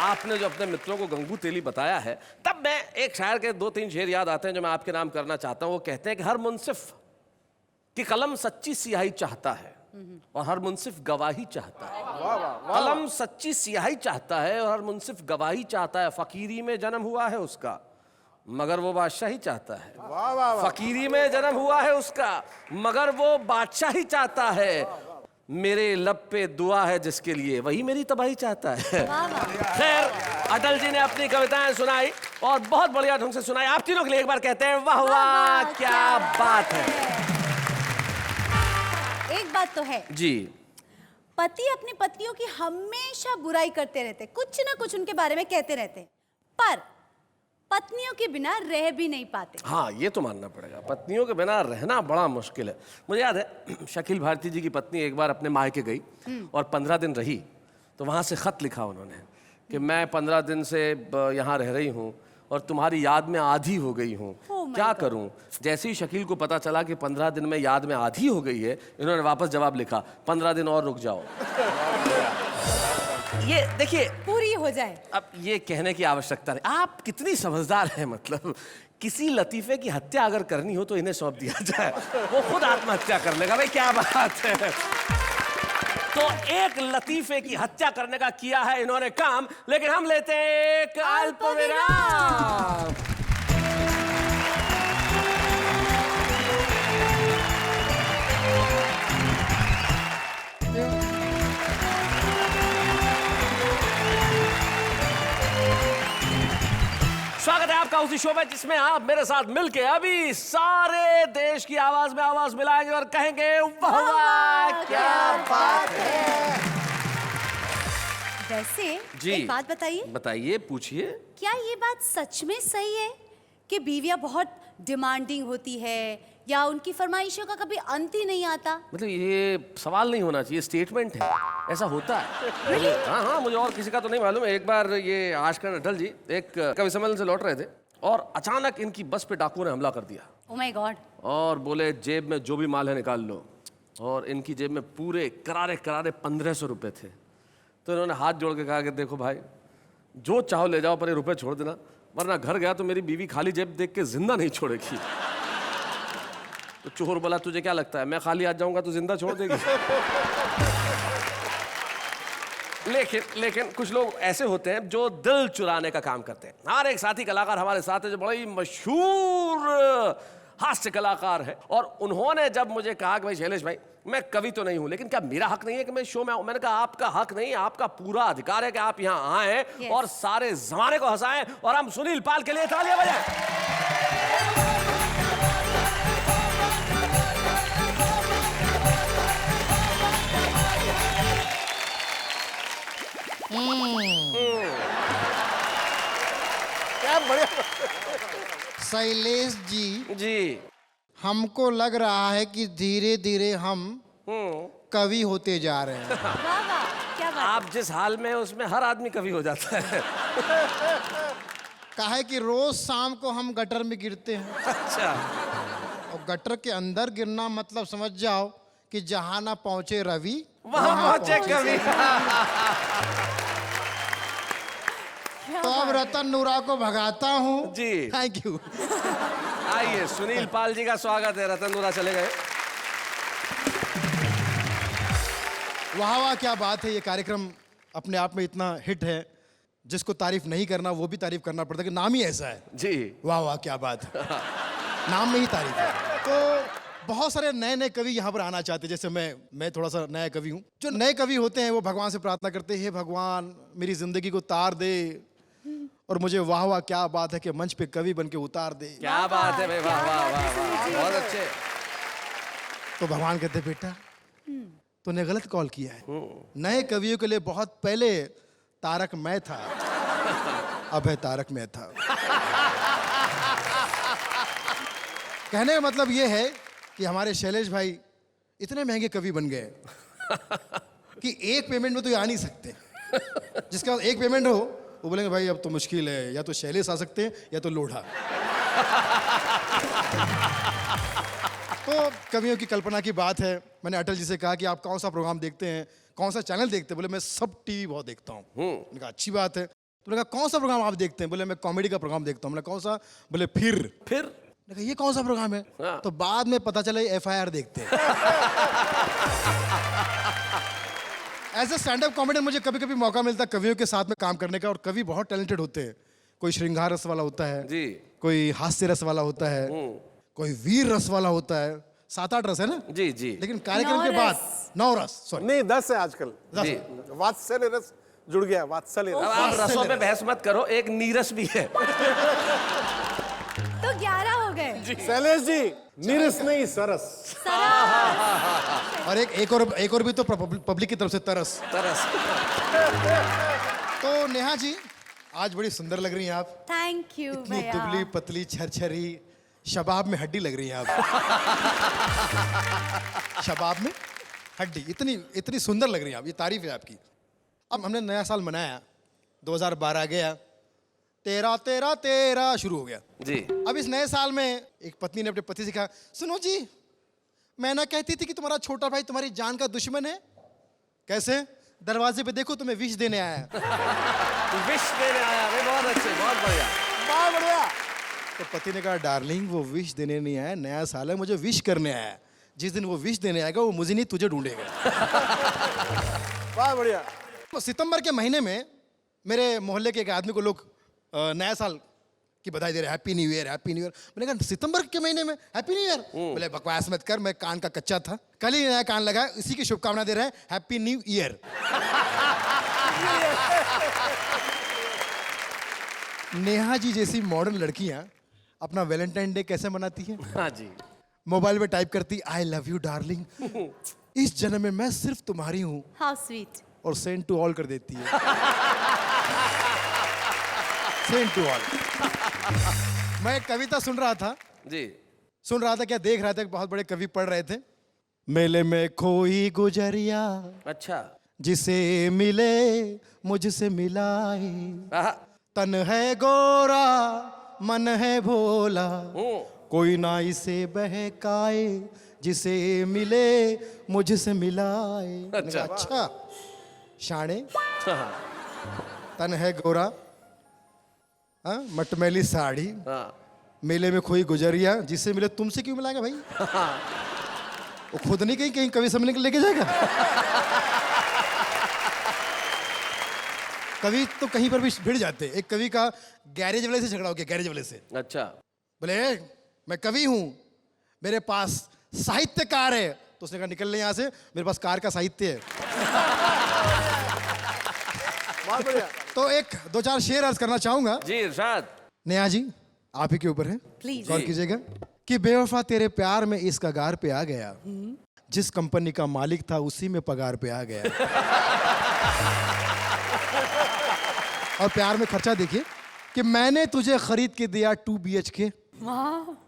आपने जो अपने मित्रों को गंगू तेली बताया है, तब मैं एक शायर के 2-3 शेर याद आते हैं जो मैं आपके नाम करना चाहता हूं। वो कहते हैं कि हर मुंसिफ की कलम सच्ची सियाही चाहता है और हर मुंसिफ गवाही चाहता है। कलम सच्ची सियाही चाहता है और हर मुंसिफ गवाही चाहता है। फकीरी में जन्म हुआ है उसका मगर वो बादशाही चाहता है। फकीरी में जन्म हुआ है उसका मगर वो बादशाही चाहता है। मेरे लब पे दुआ है जिसके लिए वही मेरी तबाही चाहता है। खैर, अटल जी ने अपनी कविताएं सुनाई और बहुत बढ़िया ढंग से सुनाई। आप तीनों के लिए एक बार कहते हैं वाह वाह, क्या बात है। एक बात तो है जी, पति अपनी पत्नियों की हमेशा बुराई करते रहते, कुछ ना कुछ उनके बारे में कहते रहते, पर पत्नियों के बिना रह भी नहीं पाते। हाँ, ये तो मानना पड़ेगा, पत्नियों के बिना रहना बड़ा मुश्किल है। मुझे याद है शकील भारती जी की पत्नी एक बार अपने मायके गई और 15 दिन रही, तो वहाँ से खत लिखा उन्होंने कि मैं 15 दिन से यहाँ रह रही हूँ और तुम्हारी याद में आधी हो गई हूँ, क्या करूँ। जैसे ही शकील को पता चला कि 15 दिन में याद में आधी हो गई है, इन्होंने वापस जवाब लिखा 15 दिन और रुक जाओ। ये देखिए, पूरी हो जाए। अब ये कहने की आवश्यकता नहीं। आप कितनी समझदार हैं, मतलब किसी लतीफे की हत्या अगर करनी हो तो इन्हें सौंप दिया जाए, वो खुद आत्महत्या कर लेगा। भाई क्या बात है। तो एक लतीफे की हत्या करने का किया है इन्होंने काम, लेकिन हम लेते हैं एक अल्प विराम। स्वागत है आपका उसी शो में जिसमें आप मेरे साथ मिलके अभी सारे देश की आवाज में आवाज मिलाएंगे और कहेंगे वाह वाह क्या बात है। वैसे जी एक बात बताइए, बताइए, पूछिए। क्या ये बात सच में सही है कि बीवियां बहुत डिमांडिंग होती है या उनकी फरमाइशों का कभी अंत ही नहीं आता? मतलब ये सवाल नहीं होना चाहिए, स्टेटमेंट है, ऐसा होता है। हाँ हाँ, मुझे और किसी का तो नहीं मालूम है। एक बार ये आजकल अटल जी एक कवि सम्मेलन से लौट रहे थे और अचानक इनकी बस पे डाकुओं ने हमला कर दिया ओह माय गॉड। और बोले जेब में जो भी माल है निकाल लो। और इनकी जेब में पूरे करारे करारे 1500 रुपए थे। तो इन्होंने हाथ जोड़ के कहा कि देखो भाई, जो चाहो ले जाओ, पर ये रुपए छोड़ देना, वरना घर गया तो मेरी बीवी खाली जेब देख के जिंदा नहीं छोड़ेगी। तो चोर बोला तुझे क्या लगता है मैं खाली आ जाऊंगा तो जिंदा छोड़ देगी? लेकिन कुछ लोग ऐसे होते हैं जो दिल चुराने का काम करते हैं। हमारे एक साथी कलाकार हमारे साथ है जो बड़ा ही मशहूर हास्य कलाकार है, और उन्होंने जब मुझे कहा कि भाई शैलेश भाई, मैं कवि तो नहीं हूं, लेकिन क्या मेरा हक नहीं है कि मैं शो में आऊं? मैंने कहा आपका हक नहीं, आपका पूरा अधिकार है कि आप यहां आए और सारे जमाने को हंसाएं। और हम सुनील पाल के लिए तालियां बजाएं। क्या बढ़िया। शैलेश जी, जी हमको लग रहा है कि धीरे धीरे हम कवि होते जा रहे हैं। वाह वाह क्या बात। आप जिस हाल में उसमें हर आदमी कवि हो जाता है। काहे कि रोज शाम को हम गटर में गिरते हैं, अच्छा, और गटर के अंदर गिरना मतलब समझ जाओ कि जहां ना पहुंचे रवि वहां पहुंचे कवि। तो अब रतन नूरा को भगाता हूँ जी थैंक यू। आइए, सुनील पाल जी का स्वागत है। रतन नूरा चले गए। वाह वाह क्या बात है। ये कार्यक्रम अपने आप में इतना हिट है, जिसको तारीफ नहीं करना वो भी तारीफ करना पड़ता है कि नाम ही ऐसा है। जी वाह वाह क्या बात है। नाम में ही तारीफ है। तो बहुत सारे नए नए कवि यहाँ पर आना चाहते हैं। जैसे मैं थोड़ा सा नया कवि हूँ। जो नए कवि होते हैं वो भगवान से प्रार्थना करते हैं, हे भगवान मेरी जिंदगी को तार दे और मुझे वाह वाह क्या बात है कि मंच पे कवि बन के उतार दे। क्या बात है भाई, वाह वाह वाह वाह, बहुत अच्छे। तो भगवान कहते बेटा तूने गलत कॉल किया है। नए कवियों के लिए बहुत पहले तारक मैं था, अब है तारक मैं था। कहने का मतलब ये है कि हमारे शैलेश भाई इतने महंगे कवि बन गए कि एक पेमेंट में तो ये आ नहीं सकते। जिसका एक पेमेंट हो वो बोलेंगे भाई अब तो मुश्किल है, या तो शैलेश आ सकते हैं या तो लोढ़ा। तो कवियों की कल्पना की बात है। मैंने अटल जी से कहा कि आप कौन सा प्रोग्राम देखते हैं, कौन सा चैनल देखते हैं? बोले मैं सब टीवी बहुत देखता हूँ। मैंने कहा अच्छी बात है। तो मैंने कहा कौन सा प्रोग्राम आप देखते हैं? बोले मैं कॉमेडी का प्रोग्राम देखता हूँ। मैंने कौन सा? बोले फिर मैंने कहा ये कौन सा प्रोग्राम है? हाँ। तो बाद में पता चला FIR देखते हैं। As a stand up comedian मुझे कभी कभी मौका मिलता है कवियों के साथ में काम करने का, और कवि बहुत टैलेंटेड होते हैं। कोई श्रृंगार रस वाला होता है जी, कोई हास्य रस वाला होता है, कोई वीर रस वाला होता है। 7-8 रस है ना? जी जी। लेकिन कार्यक्रम के बाद 9 रस, सॉरी नहीं 10 है आजकल। जी। वात्सल्य रस जुड़ गया, वात्सल्य अब रस। आप रसों पे बहस मत करो, एक नीरस भी है। तो 11 हो गए। शैलेश जी नीरस नहीं सरस। और एक और भी तो पब्लिक की तरफ से तरस। तो नेहा जी आज बड़ी सुंदर लग रही हैं आप। थैंक यू इतनी भैया। दुबली पतली छरछरी, शबाब में हड्डी लग रही हैं आप। शबाब में हड्डी, इतनी सुंदर लग रही हैं आप। ये तारीफ है आपकी। अब हमने नया साल मनाया, 2012 गया, तेरा तेरा तेरा शुरू हो गया जी। अब इस नए साल में एक पत्नी ने अपने पति से कहा सुनो जी, मैं ना कहती थी कि तुम्हारा छोटा भाई तुम्हारी जान का दुश्मन है। कैसे? दरवाजे पे देखो तुम्हें विश देने आया है। विश देने आया भाई, बहुत अच्छे, बहुत बढ़िया, बहुत बढ़िया। तो पति ने कहा डार्लिंग वो विश देने नहीं आया, नया साल है, मुझे विश करने आया है। जिस दिन वो विश देने आएगा वो मुझे नहीं तुझे ढूंढेगा। बहुत बढ़िया। तो सितंबर के महीने में मेरे मोहल्ले के एक आदमी को लोग नया साल की बधाई दे रहे, happy new year, happy new year. मैंने कहा सितंबर के महीने में हैप्पी न्यू ईयर? बोले बकवास मत कर, मैं कान का कच्चा था, कल ही नया कान लगा, इसी की शुभकामना दे रहे हैं, happy new year. Neha ji जैसी मॉडर्न लड़कियां अपना वैलेंटाइन डे कैसे मनाती हैं? हाँ जी। मोबाइल पे टाइप करती आई लव यू डार्लिंग, इस जन्म में मैं सिर्फ तुम्हारी हूँ, हाउ स्वीट। और सेंड टू ऑल कर देती है। Send to all. मैं एक कविता सुन रहा था, क्या देख रहा था, एक बहुत बड़े कवि पढ़ रहे थे। मेले में खोई गुजरिया, अच्छा। जिसे मिले मुझसे मिलाए, आहा। तन है गोरा मन है भोला, कोई ना इसे बहकाए, जिसे मिले मुझसे मिलाए। मैंने कहा, अच्छा शाणे, तन है गोरा, हाँ, मटमैली साड़ी, मेले में खोई गुजरिया, जिससे मिले तुमसे क्यों मिलाएगा भाई? वो खुद नहीं कहीं कहीं कवि सम्मेलन के लेके जाएगा? कवि तो कहीं पर भी भिड़ जाते। एक कवि का गैरेज वाले से झगड़ा हो गया, गैरेज वाले से। अच्छा। बोले मैं कवि हूं, मेरे पास साहित्यकार है। तो उसने कहा निकल ले यहां से, मेरे पास कार का साहित्य है। बहुत बढ़िया। तो एक दो चार शेर अर्ज करना चाहूंगा। जी इरशाद। नेहा जी आप ही के ऊपर है, Please. गौर कीजिएगा कि बेवफा तेरे प्यार में इस कगार पे आ गया, जिस कंपनी का मालिक था उसी में पगार पे आ गया। और प्यार में खर्चा देखिए कि मैंने तुझे खरीद के दिया 2 BHK।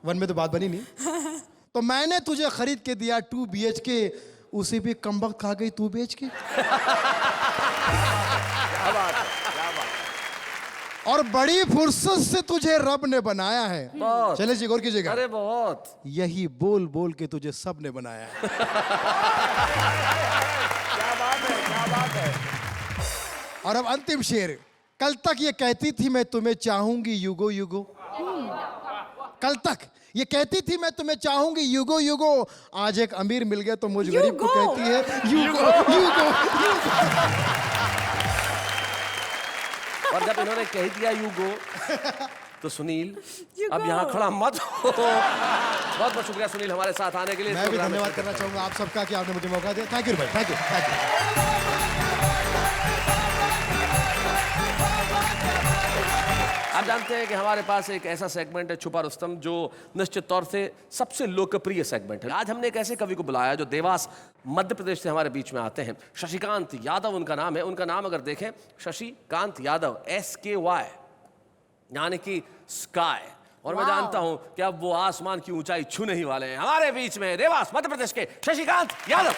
वन में तो बात बनी नहीं। तो मैंने तुझे खरीद के दिया 2 BHK, उसी पे कमबख्त खा गई 2 BHK। और बड़ी फुर्सत से तुझे रब ने बनाया है। बहुत। चले जी गौर कीजिएगा। अरे बहुत। यही बोल बोल के तुझे सब ने बनाया है। क्या बात है। और अब अंतिम शेर। कल तक ये कहती थी मैं तुम्हें चाहूंगी युगो युगो, कल तक ये कहती थी मैं तुम्हें चाहूंगी युगो युगो, आज एक अमीर मिल गया तो मुझ गरीब को कहती है युगो युगो युगो। और जब इन्होंने कह दिया युगो, तो सुनील अब यहाँ खड़ा मत हो। बहुत बहुत शुक्रिया सुनील हमारे साथ आने के लिए। मैं भी धन्यवाद करना चाहूंगा आप सबका कि आपने मुझे मौका दिया। थैंक यू भाई, थैंक यू। आप जानते हैं कि हमारे पास एक ऐसा सेगमेंट है छुपा रुस्तम, जो निश्चित तौर से सबसे लोकप्रिय सेगमेंट है। आज हमने एक ऐसे कवि को बुलाया जो देवास मध्य प्रदेश से हमारे बीच में आते हैं। शशिकांत यादव उनका नाम है। उनका नाम अगर देखें, शशिकांत यादव, SKY, यानी कि स्काई। और मैं जानता हूं कि अब वो आसमान की ऊंचाई छूने ही वाले हैं। हमारे बीच में देवास मध्य प्रदेश के शशिकांत यादव।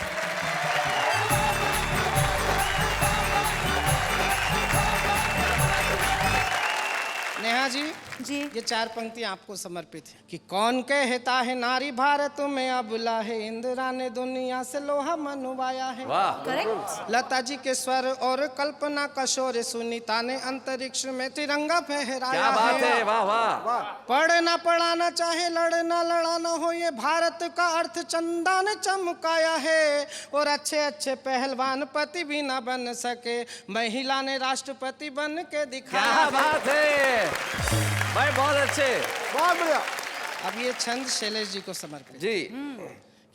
नेहा जी, ये 4 पंक्तियां आपको समर्पित है कि कौन कहता है नारी भारत में अबला है, इंदिरा ने दुनिया से लोहा मनवाया है। वाह। करेक्ट। लता जी के स्वर और कल्पना का शोर, सुनीता ने अंतरिक्ष में तिरंगा फहराया क्या बात है। वाह वाह। पढ़ना पढ़ाना चाहे लड़ना लड़ाना हो, ये भारत का अर्थ चंदा ने चमकाया है। और अच्छे अच्छे पहलवान पति भी ना बन सके, महिला ने राष्ट्रपति बन के दिखाया। क्या बात है भाई, बहुत अच्छे, बहुत बढ़िया। अब ये छंद शैलेश जी को समर्पित जी।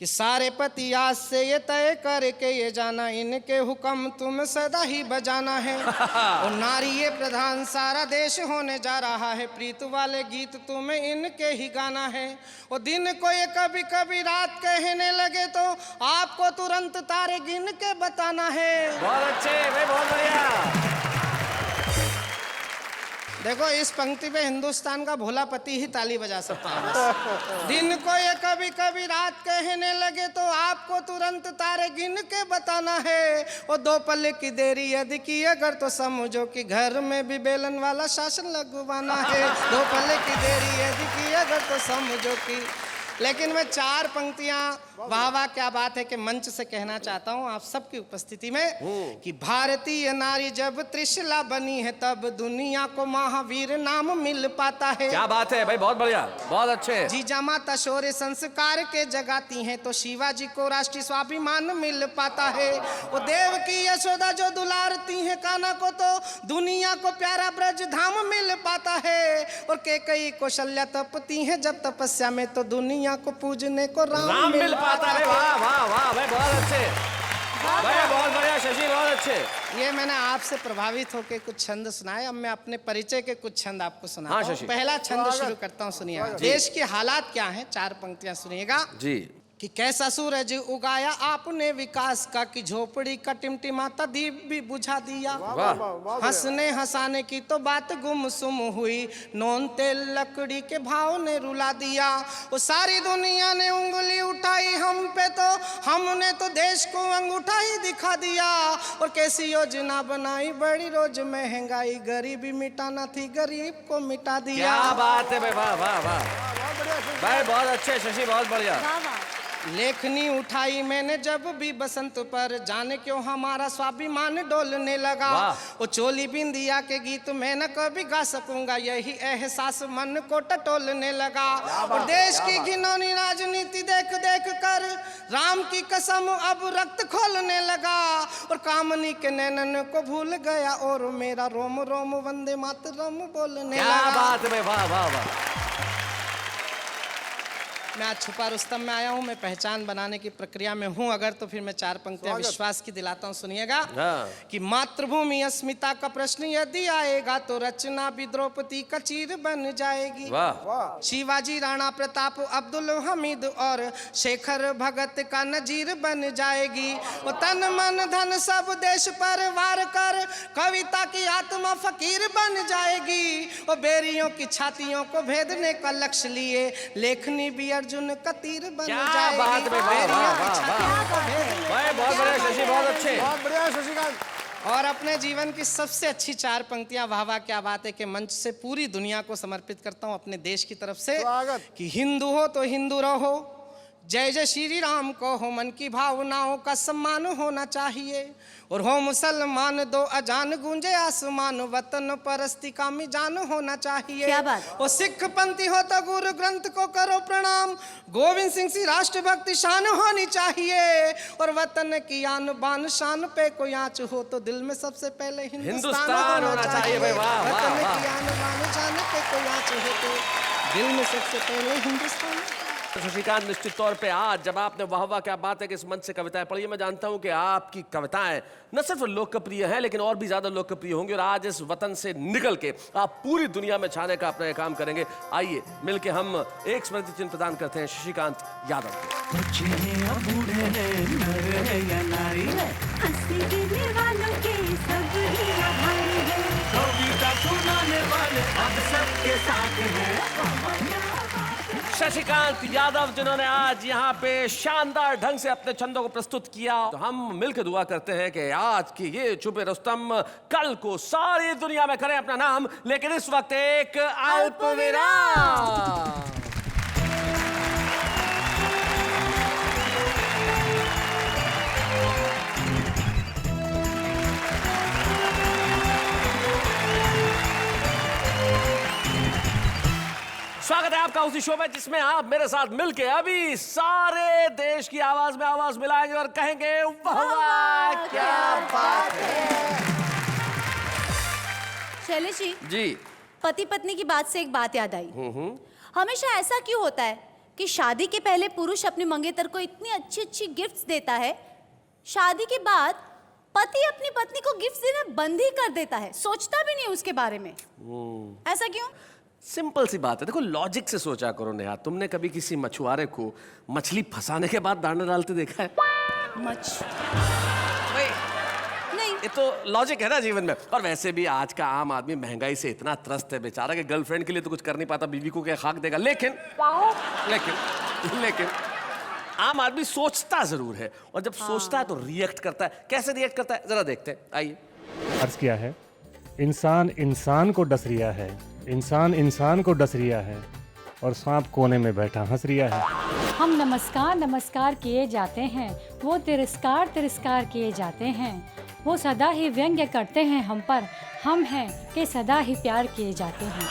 कि सारे पति आज से ये तय करके ये जाना, इनके हुक्म तुम सदा ही बजाना है। और नारी ये प्रधान सारा देश होने जा रहा है, प्रीत वाले गीत तुम्हें इनके ही गाना है। और दिन को ये कभी कभी रात कहने लगे तो आपको तुरंत तारे गिन के बताना है। बहुत अच्छे भाई, बहुत बढ़िया। देखो इस पंक्ति पे हिंदुस्तान का भोला पति ही ताली बजा सकता है बस। दिन को ये कभी कभी रात कहने लगे तो आपको तुरंत तारे गिन के बताना है। और 2 पल की देरी यदि की अगर तो समझो कि घर में भी बेलन वाला शासन लगवाना है। 2 पल की देरी यदि की अगर तो समझो कि। लेकिन मैं 4 पंक्तियां वाह वाह क्या बात है कि मंच से कहना चाहता हूं आप सबकी उपस्थिति में कि भारतीय नारी जब त्रिशला बनी है, तब दुनिया को महावीर नाम मिल पाता है। क्या बात है भाई, बहुत बढ़िया, बहुत अच्छे। जीजा माता शौर्य संस्कार के जगाती हैं, तो शिवाजी को राष्ट्रीय स्वाभिमान मिल पाता है। वो देव की यशोदा जो दुलारती हैं कान्हा को, तो दुनिया को प्यारा ब्रज धाम मिल पाता है। और केकई कौशल्या तपती हैं जब तपस्या में, तो दुनिया को पूजने को राम मिल पाता है। वाह वाह वाह भाई, बहुत अच्छे। बहुत बढ़िया शशि, बहुत अच्छे। ये मैंने आपसे प्रभावित होकर कुछ छंद सुनाए। अब मैं अपने परिचय के कुछ छंद आपको सुनाता हाँ, हूँ। शशि। पहला छंद शुरू करता हूँ, सुनिएगा। देश के हालात क्या हैं, 4 पंक्तियां सुनिएगा। जी। कि कैसा सूरज उगाया आपने विकास का, कि झोपड़ी का टिमटिमाता दीप भी बुझा दिया। हंसने हंसाने की तो बात गुमसुम हुई, नॉन तेल लकड़ी के भाव ने रुला दिया। वो सारी दुनिया ने उंगली उठाई हम पे, तो हमने तो देश को अंगूठा ही दिखा दिया। और कैसी योजना बनाई, बड़ी रोज महंगाई, गरीबी मिटाना थी, गरीब को मिटा दिया। क्या बात है भाई, वाह वाह वाह भाई, बहुत अच्छे शशि, बहुत बढ़िया। वाह वाह। लेखनी उठाई मैंने जब भी बसंत पर, जाने क्यों हमारा स्वाभिमान डोलने लगा। वो चोली बिंदिया के गीत मैं न कभी गा सकूंगा, यही एहसास मन को टटोलने लगा। और देश की घिनौनी राजनीति देख देख कर राम की कसम अब रक्त खोलने लगा। और कामनी के नैनन को भूल गया, और मेरा रोम रोम वंदे मातरम बोलने लगा। क्या बात है, वाह वाह वाह। मैं आज छुपा रुस्तम में आया हूँ, मैं पहचान बनाने की प्रक्रिया में हूँ अगर, तो फिर मैं 4 पंक्तियां विश्वास की दिलाता हूँ, सुनिएगा। कि मातृभूमि अस्मिता का प्रश्न यदि आएगा, तो रचना भी द्रौपदी का चीर बन जाएगी। शिवाजी, राणा प्रताप, अब्दुल हमीद और शेखर भगत का नजीर बन जाएगी। वो तन मन धन सब देश पर वार कर, कविता की आत्मा फकीर बन जाएगी। वो बेरियों की छातियों को भेदने का लक्ष्य लिए, लेखनी भी अर्जुन का तीर बन जाएगी। क्या बात है, वाह वाह वाह, बहुत बढ़िया शशि, बहुत अच्छे। बहुत बढ़िया शशिकांत। और अपने जीवन की सबसे अच्छी 4 पंक्तियां वाह वाह क्या बात है के मंच से पूरी दुनिया को समर्पित करता हूं अपने देश की तरफ से। कि हिंदू हो तो हिंदू रहो, जय जय श्री राम कहो, मन की भावनाओं का सम्मान होना चाहिए। और हो मुसलमान दो अजान गूंजे आसमान, वतन परस्ती का मिजान होना चाहिए। क्या बात। वो सिख पंथी हो तो गुरु ग्रंथ को करो प्रणाम, गोविंद सिंह सी राष्ट्रभक्ति शान होनी चाहिए। और वतन की आन बान शान पे कोई आँच हो, तो दिल में सबसे पहले हिंदुस्तान होना चाहिए। भाई वाह वाह वतन वाह। की आन बान शान पे कोई आँच हो, तो दिल में सबसे पहले हिंदुस्तान। तो शशिकांत, निश्चित तौर पे आज जब आपने वाह वाह क्या बात है कि इस मंच से कविताएं पढ़ी, मैं जानता हूं कि आपकी कविताएं न सिर्फ लोकप्रिय हैं लेकिन और भी ज्यादा लोकप्रिय होंगी। और आज इस वतन से निकल के आप पूरी दुनिया में छाने का अपना काम करेंगे। आइए मिलके हम एक स्मृति चिन्ह प्रदान करते हैं शशिकांत यादव को। शशिकांत यादव जिन्होंने आज यहाँ पे शानदार ढंग से अपने छंदों को प्रस्तुत किया, तो हम मिलकर दुआ करते हैं कि आज की ये छुपे रुस्तम कल को सारी दुनिया में करें अपना नाम। लेकिन इस वक्त एक अल्प विराम। स्वागत है आपका उसी शो में जिसमें आप मेरे साथ मिलके अभी सारे देश की आवाज में आवाज मिलाएंगे और कहेंगे वाह वाह क्या बात है। शैलेश जी, पति पत्नी की बात से एक बात याद आई। हमेशा ऐसा क्यों होता है कि शादी के पहले पुरुष अपने मंगेतर को इतनी अच्छी अच्छी गिफ्ट्स देता है, शादी के बाद पति अपनी पत्नी को गिफ्ट्स देना बंद ही कर देता है, सोचता भी नहीं उसके बारे में। ऐसा क्यों? सिंपल सी बात है। देखो, लॉजिक से सोचा करो नेहा, तुमने कभी किसी मछुआरे को मछली फंसाने के बाद दाना डालते देखा है? नहीं, ये तो लॉजिक है ना जीवन में। और वैसे भी आज का आम आदमी महंगाई से इतना त्रस्त है बेचारा कि गर्लफ्रेंड के लिए तो कुछ कर नहीं पाता, बीवी को क्या खाक देगा। लेकिन आम आदमी सोचता जरूर है, और जब सोचता है तो रिएक्ट करता है। कैसे रिएक्ट करता है जरा देखते हैं, आइए। अर्ज किया है, इंसान इंसान को डस रिया है, इंसान इंसान को डस रिया है, और सांप कोने में बैठा हंस रिया है। हम नमस्कार नमस्कार किए जाते हैं, वो तिरस्कार तिरस्कार किए जाते हैं। वो सदा ही व्यंग्य करते हैं हम पर, हम हैं कि सदा ही प्यार किए जाते हैं।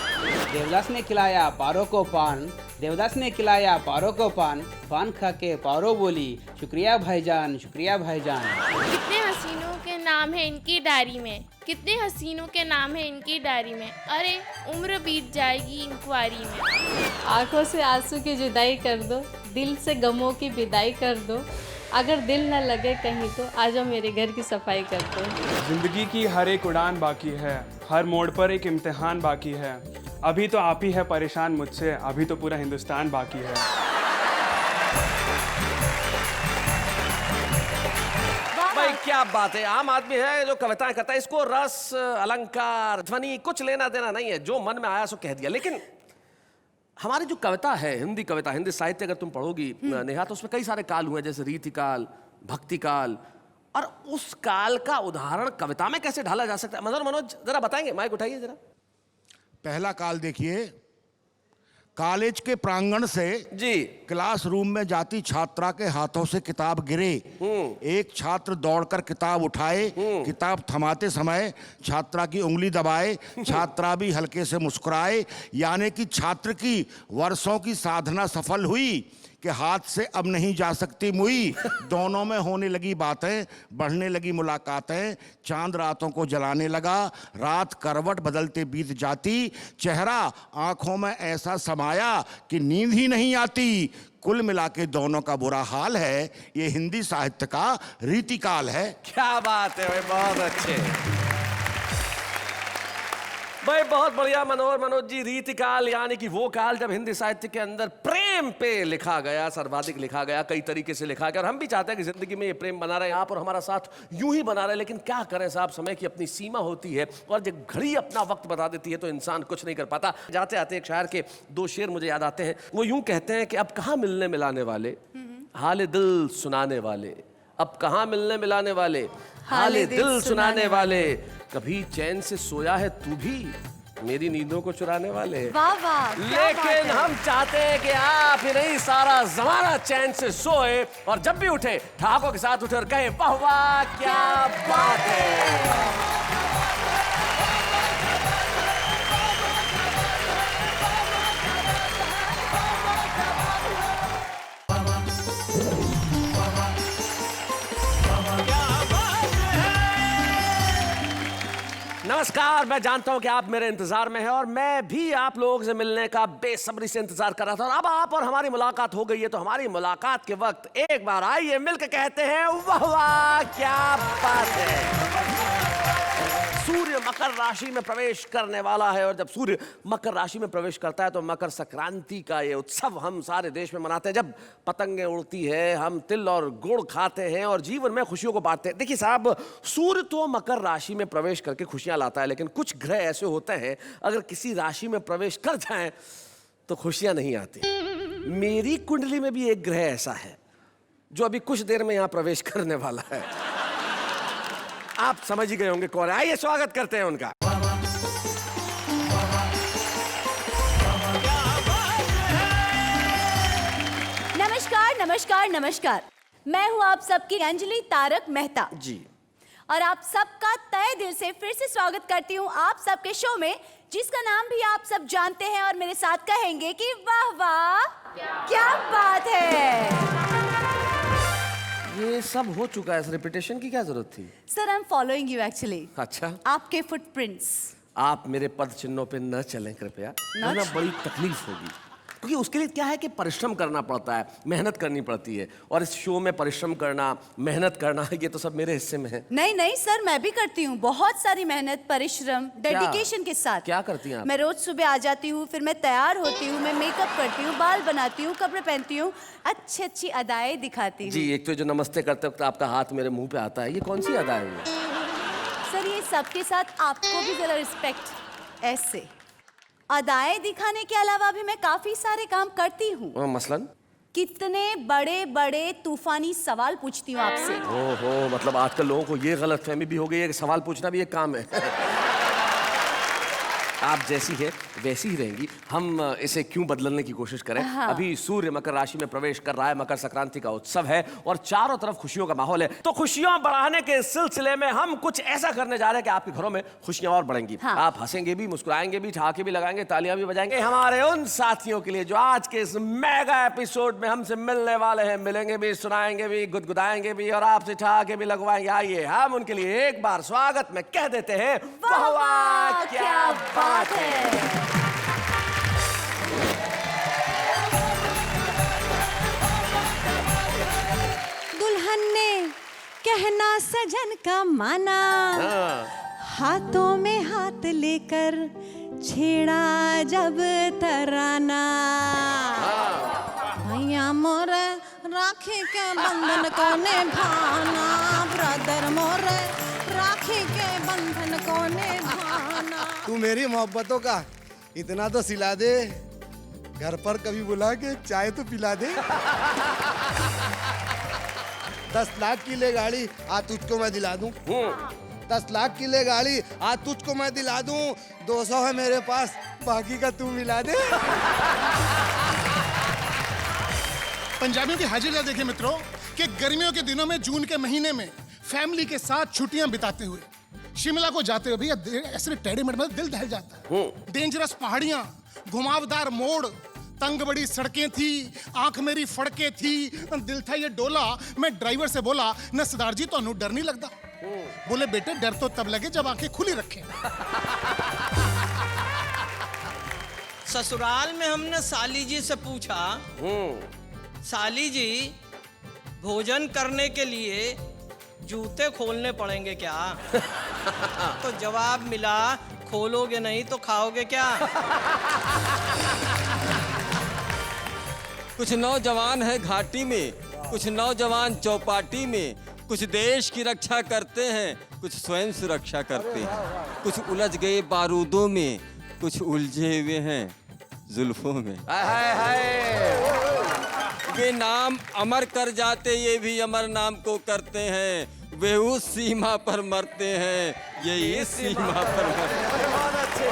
देवदास ने खिलाया पारो को पान, देवदास ने खिलाया पारो को पान, पान खा के पारो बोली शुक्रिया भाईजान, शुक्रिया भाईजान। कितने हसीनों के नाम है इनकी डायरी में, कितने हसीनों के नाम है इनकी डायरी में, अरे उम्र बीत जाएगी इंक्वायरी में। आंखों से आंसू की जुदाई कर दो, दिल से गमों की विदाई कर दो, अगर दिल न लगे कहीं तो आ जाओ मेरे घर की सफाई करते हैं। जिंदगी की हर एक उड़ान बाकी है, हर मोड़ पर एक इम्तिहान बाकी है। अभी तो आप ही है परेशान मुझसे, अभी तो पूरा हिंदुस्तान बाकी है। भाई क्या बात है, आम आदमी है जो कविताएं करता है, इसको रस अलंकार ध्वनि कुछ लेना देना नहीं है, जो मन में आया सो कह दिया। लेकिन हमारी जो कविता है, हिंदी कविता, हिंदी साहित्य अगर तुम पढ़ोगी नेहा, तो उसमें कई सारे काल हुए, जैसे रीति काल, भक्ति काल, और उस काल का उदाहरण कविता में कैसे ढाला जा सकता है? मनोज जरा बताएंगे, माइक उठाइए जरा। पहला काल देखिए, कॉलेज के प्रांगण से जी क्लासरूम में जाती छात्रा के हाथों से किताब गिरे, एक छात्र दौड़कर किताब उठाए, किताब थमाते समय छात्रा की उंगली दबाए, छात्रा भी हल्के से मुस्कुराए, यानी कि छात्र की वर्षों की साधना सफल हुई कि हाथ से अब नहीं जा सकती मुई। दोनों में होने लगी बातें, बढ़ने लगी मुलाकातें, चांद रातों को जलाने लगा, रात करवट बदलते बीत जाती, चेहरा आंखों में ऐसा समाया कि नींद ही नहीं आती। कुल मिला के दोनों का बुरा हाल है। ये हिंदी साहित्य का रीतिकाल है। क्या बात है भाई, बहुत अच्छे भाई, बहुत बढ़िया मनोज जी। रीतिकाल यानी कि वो काल जब हिंदी साहित्य के अंदर प्रेम पे लिखा गया, सर्वाधिक लिखा गया, कई तरीके से लिखा गया, और हम भी चाहते हैं कि जिंदगी में ये प्रेम बना रहे आप और हमारा साथ यूं ही बना रहे। लेकिन क्या करें साहब, समय की अपनी सीमा होती है, और जब घड़ी अपना वक्त बता देती है तो इंसान कुछ नहीं कर पाता। जाते आते एक शायर के 2 शेर मुझे याद आते हैं। वो यूं कहते हैं कि अब कहाँ मिलने मिलाने वाले, हाल दिल सुनाने वाले, अब कहाँ मिलने मिलाने वाले, हाल दिल सुनाने वाले, कभी चैन से सोया है तू भी, मेरी नींदों को चुराने वाले। वाह वाह, लेकिन हम चाहते हैं कि आप ही नहीं, सारा जमाना चैन से सोए, और जब भी उठे ठाकों के साथ उठे और कहे वाह वाह क्या बात है। नमस्कार, मैं जानता हूं कि आप मेरे इंतजार में हैं, और मैं भी आप लोगों से मिलने का बेसब्री से इंतजार कर रहा था, और अब आप और हमारी मुलाकात हो गई है। तो हमारी मुलाकात के वक्त एक बार आइए मिलकर कहते हैं वाह वाह क्या बात है। सूर्य मकर राशि में प्रवेश करने वाला है, और जब सूर्य मकर राशि में प्रवेश करता है तो मकर संक्रांति का ये उत्सव हम सारे देश में मनाते हैं। जब पतंगें उड़ती है, हम तिल और गुड़ खाते हैं और जीवन में खुशियों को बांटते हैं। देखिए साहब, सूर्य तो मकर राशि में प्रवेश करके खुशियां लाता है, लेकिन कुछ ग्रह ऐसे होते हैं अगर किसी राशि में प्रवेश कर जाएं तो खुशियां नहीं आती। मेरी कुंडली में भी एक ग्रह ऐसा है जो अभी कुछ देर में यहां प्रवेश करने वाला है। आप समझ ही गए होंगे कौन है। आइए स्वागत करते हैं उनका। नमस्कार नमस्कार नमस्कार, मैं हूँ आप सबकी अंजलि तारक मेहता जी, और आप सबका तहे दिल से फिर से स्वागत करती हूँ आप सबके शो में, जिसका नाम भी आप सब जानते हैं और मेरे साथ कहेंगे कि वाह वाह क्या बात है। ये सब हो चुका है, रिपीटेशन की क्या जरूरत थी? Sir, I am following you actually. अच्छा, आपके फुटप्रिंट्स। आप मेरे पद चिन्हों पे न चलें कृपया, वरना बड़ी तकलीफ होगी। क्योंकि उसके लिए क्या है कि परिश्रम करना पड़ता है, मेहनत करनी पड़ती है, और इस शो में परिश्रम करना, मेहनत करना, ये तो सब मेरे हिस्से में है। नहीं नहीं सर, मैं भी करती हूँ बहुत सारी मेहनत, परिश्रम, डेडिकेशन के साथ। क्या करती हैं आप? मैं रोज सुबह आ जाती हूँ, फिर मैं तैयार होती हूँ, मैं मेकअप करती हूँ, बाल बनाती हूँ, कपड़े पहनती हूँ, अच्छी अच्छी अदाएं दिखाती हूँ। जी, एक तो जो नमस्ते करते वक्त आपका हाथ मेरे मुंह पे आता है, ये कौन सी अदा है ये? सर, ये सबके साथ आपको भी जरा रिस्पेक्ट। ऐसे अदाएं दिखाने के अलावा भी मैं काफी सारे काम करती हूँ। मसलन? कितने बड़े बड़े तूफानी सवाल पूछती हूँ आपसे। ओहो, मतलब आजकल लोगों को ये गलतफहमी भी हो गई है कि सवाल पूछना भी एक काम है। आप जैसी है वैसी ही रहेंगी, हम इसे क्यों बदलने की कोशिश करें। हाँ। अभी सूर्य मकर राशि में प्रवेश कर रहा है, मकर संक्रांति का उत्सव है और चारों तरफ खुशियों का माहौल है। तो खुशियां बढ़ाने के सिलसिले में हम कुछ ऐसा करने जा रहे हैं कि आपके घरों में खुशियां और बढ़ेंगी। हाँ। आप हंसेंगे भी, मुस्कुराएंगे भी, ठहाके भी लगाएंगे, तालियां भी बजाएंगे। हमारे उन साथियों के लिए जो आज के इस मेगा एपिसोड में हमसे मिलने वाले हैं, मिलेंगे भी, सुनाएंगे भी, गुदगुदाएंगे भी और आपसे ठहाके भी लगवाएंगे। आइए हम उनके लिए एक बार स्वागत में कह देते हैं वाह वाह क्या बात है। कहना सजन का माना, हाथों में हाथ लेकर छेड़ा जब तराना। भैया मोरे राखी के बंधन को निभाना, ब्रदर मोरे राखी के बंधन को निभाना। तू मेरी मोहब्बतों का इतना तो सिला दे, घर पर कभी बुला के चाय तो पिला दे। 10 लाख की ले गाड़ी आज तुझको मैं दिला दूं। 10 लाख की ले गाड़ी आज तुझको मैं दिला दूं। 200 है मेरे पास, बाकी का तू मिला दे। पंजाबियों की हाजिरी देखिए मित्रों कि गर्मियों के दिनों में जून के महीने में फैमिली के साथ छुट्टियां बिताते हुए शिमला को जाते हुए भैया ऐसे टेढ़े मेढ़े में दिल दहल जाता है। डेंजरस पहाड़ियां, घुमावदार मोड़, तंग बड़ी सड़कें थी, आंख मेरी फड़के थी, दिल था ये डोला। मैं ड्राइवर से बोला न सरदार जी तो डर नहीं लगता। बोले बेटे डर तो तब लगे जब आंखें खुली रखें। ससुराल में हमने साली जी से पूछा, साली जी भोजन करने के लिए जूते खोलने पड़ेंगे क्या? तो जवाब मिला, खोलोगे नहीं तो खाओगे क्या? कुछ नौजवान है घाटी में, कुछ नौजवान चौपाटी में, कुछ देश की रक्षा करते हैं, कुछ स्वयं सुरक्षा करते हैं, कुछ उलझ गए बारूदों में, कुछ उलझे हुए हैं जुल्फों में। हाय हाय। वे नाम अमर कर जाते, ये भी अमर नाम को करते हैं। वे उस सीमा पर मरते हैं, ये इस सीमा पर मरते हैं। बहुत अच्छे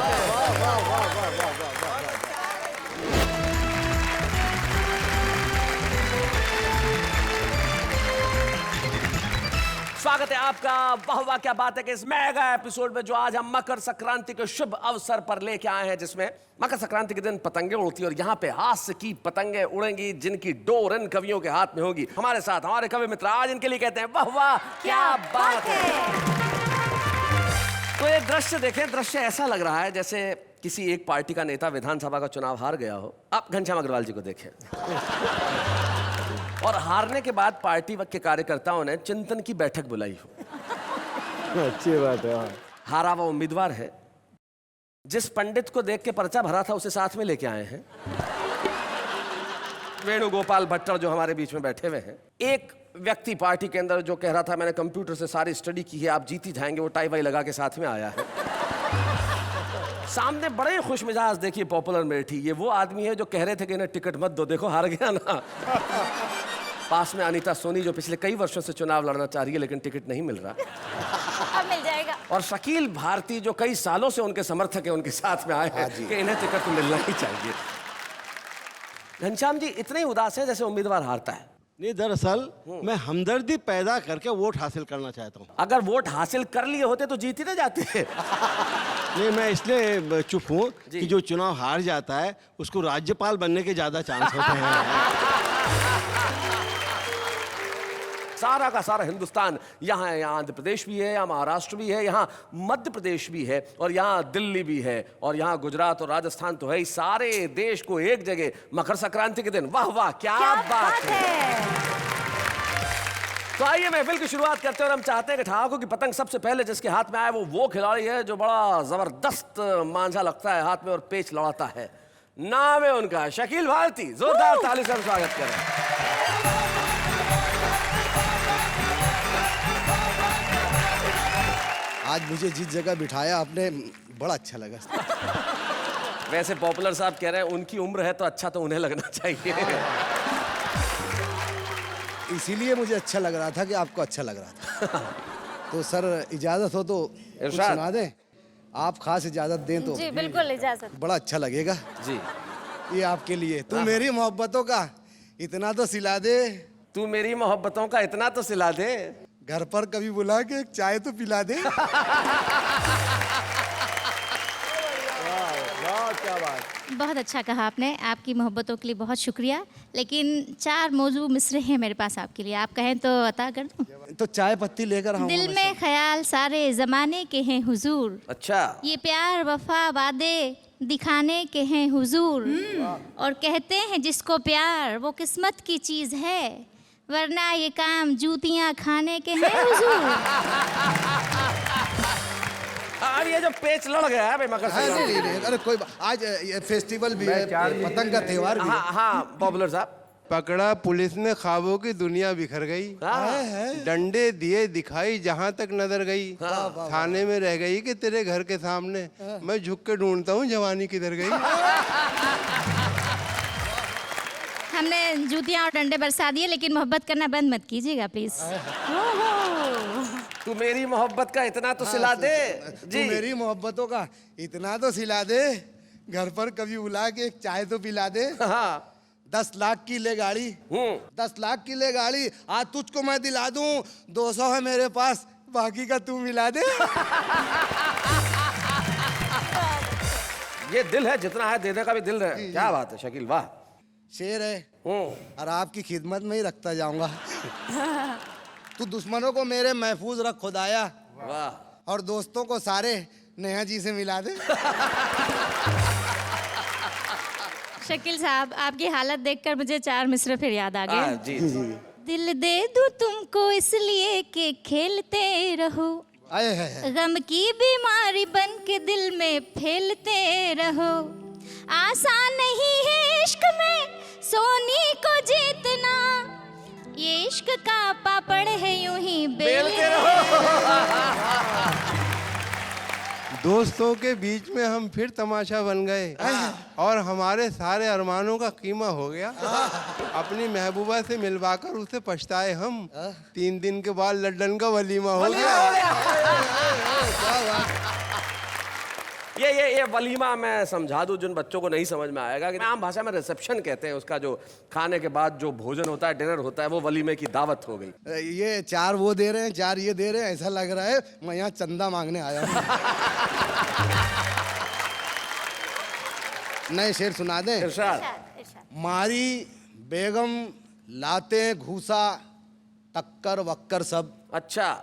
स्वागत है आपका वाह वाह क्या बात है कि इस मेगा एपिसोड में जो आज हम मकर संक्रांति के शुभ अवसर पर लेके आए हैं, जिसमें मकर संक्रांति के दिन पतंगे उड़ती है और यहाँ पे हास्य की पतंगे उड़ेंगी जिनकी डोर इन कवियों के हाथ में होगी। हमारे साथ हमारे कवि मित्र आज इनके लिए कहते हैं वाह वाह क्या बात है। तो ये दृश्य देखें, दृश्य ऐसा लग रहा है जैसे किसी एक पार्टी का नेता विधानसभा का चुनाव हार गया हो। आप घनश्याम अग्रवाल जी को देखें और हारने के बाद पार्टी के कार्यकर्ताओं ने चिंतन की बैठक बुलाई हो। अच्छी बात है। हारा हुआ उम्मीदवार है, जिस पंडित को देख के पर्चा भरा था उसे साथ में लेके आए हैं। वेणुगोपाल भट्टर जो हमारे बीच में बैठे हुए हैं। एक व्यक्ति पार्टी के अंदर जो कह रहा था मैंने कंप्यूटर से सारी स्टडी की है, आप जीत ही जाएंगे, वो टाई वाई लगा के साथ में आया है। सामने बड़े खुश मिजाज देखिए पॉपुलर में बैठी, ये वो आदमी है जो कह रहे थे कि इन्हें टिकट मत दो, देखो हार गया ना। पास में अनीता सोनी जो पिछले कई वर्षों से चुनाव लड़ना चाह रही है लेकिन टिकट नहीं मिल रहा। अब मिल जाएगा। और शकील भारती जो कई सालों से उनके समर्थक हैं, उनके साथ में आए हैं कि इन्हें टिकट तो मिलना ही चाहिए। घनश्याम जी इतने ही उदास हैं जैसे उम्मीदवार हारता है। नहीं, दरअसल मैं हमदर्दी पैदा करके वोट हासिल करना चाहता हूँ। अगर वोट हासिल कर लिए होते तो जीत ही ना जाते। नहीं, मैं इसलिए चुप हूँ कि जो चुनाव हार जाता है उसको राज्यपाल बनने के ज्यादा चांस होते हैं। सारा का सारा हिंदुस्तान यहाँ है, यहाँ आंध्र प्रदेश भी है, यहाँ महाराष्ट्र भी है, यहाँ मध्य प्रदेश भी है और यहाँ दिल्ली भी है और यहाँ गुजरात और राजस्थान तो है ही। सारे देश को एक जगह मकर संक्रांति के दिन वाह वाह क्या बात है। तो आइए महफिल की शुरुआत करते हैं और हम चाहते हैं कि ठहाकों की पतंग सबसे पहले जिसके हाथ में आए वो खिलाड़ी है जो बड़ा जबरदस्त मांझा लगता है हाथ में और पेच लड़ाता है। नाम है उनका शकील भारती। जोरदार ताली से स्वागत करें। आज मुझे जिस जगह बिठाया आपने बड़ा अच्छा लगा। वैसे पॉपुलर साहब कह रहे हैं उनकी उम्र है तो अच्छा तो उन्हें लगना चाहिए। इसीलिए मुझे अच्छा लग रहा था कि आपको अच्छा लग रहा था। तो सर इजाजत हो तो कुछ सुना दें, आप खास इजाजत दें तो। जी बिल्कुल इजाजत। बड़ा अच्छा लगेगा जी। ये आपके लिए। तू मेरी मोहब्बतों का इतना तो सिला दे, तू मेरी मोहब्बतों का इतना तो सिला दे, घर पर कभी बुला के चाय तो पिला दे। क्या बात। बहुत अच्छा कहा आपने, आपकी मोहब्बतों के लिए बहुत शुक्रिया। लेकिन 4 मौजू मिसरे हैं मेरे पास आपके लिए, आप कहें तो अता कर दूं? तो चाय पत्ती लेकर आऊं। दिल में ख्याल सारे जमाने के हैं हुजूर। अच्छा। ये प्यार वफा वादे दिखाने के हैं हुजूर। और कहते हैं जिसको प्यार वो किस्मत की चीज है, वरना ये काम जूतियां खाने के हैं हुजूर। अब ये जो पेच लड़ गया है भाई मकर संक्रांति। नहीं, अरे कोई आज ये फेस्टिवल भी है, पतंग का त्योहार भी है। हाँ पॉपुलर साहब। पकड़ा पुलिस ने, ख्वाबों की दुनिया बिखर गई, डंडे दिए दिखाई जहाँ तक नजर गई, थाने में रह गई कि तेरे घर के सामने, मैं झुक के ढूंढता हूँ जवानी किधर गई। हमने जूतियां और डंडे बरसा दिए, लेकिन मोहब्बत करना बंद मत कीजिएगा प्लीज। तू मेरी मोहब्बत का इतना तो सिला दे तू मेरी मोहब्बतों का इतना तो सिला दे, घर पर कभी बुला के एक चाय तो पिला दे। 10 लाख की ले गाड़ी, 10 लाख की ले गाड़ी, आज तुझको मैं दिला दूं, 200 है मेरे पास, बाकी का तू मिला दे। ये दिल है, जितना है देने का भी दिल है। क्या बात है शकील, वाह। शेर है और आपकी खिदमत में ही रखता जाऊंगा। तू दुश्मनों को मेरे महफूज रख खुदाया, वाह, और दोस्तों को सारे नेहा जी से मिला दे। शकील साहब, आपकी हालत देखकर मुझे 4 मिसरे फिर याद आ गए। जी जी। दिल दे दूं तुमको इसलिए कि खेलते रहो, आए है। गम की बीमारी बन के दिल में फैलते रहो। आसान नहीं है इश्क में सोनी को जीतना, ये इश्क का पापड़ है यूं ही बेलते रहो। दोस्तों के बीच में हम फिर तमाशा बन गए और हमारे सारे अरमानों का कीमा हो गया। अपनी महबूबा से मिलवाकर उसे पछताए हम, 3 दिन के बाद लड्डन का वलीमा हो गया। ये वलीमा मैं समझा दूं जिन बच्चों को नहीं समझ में आएगा कि आम भाषा में रिसेप्शन कहते हैं उसका, जो खाने के बाद जो भोजन होता है, डिनर होता है, वो वलीमे की दावत हो गई। ये 4 वो दे रहे हैं, 4 ये दे रहे हैं, ऐसा लग रहा है मैं यहाँ चंदा मांगने आया हूँ। नए शेर सुना दें? मारी बेगम लाते घूसा टक्कर वक्कर सब। अच्छा,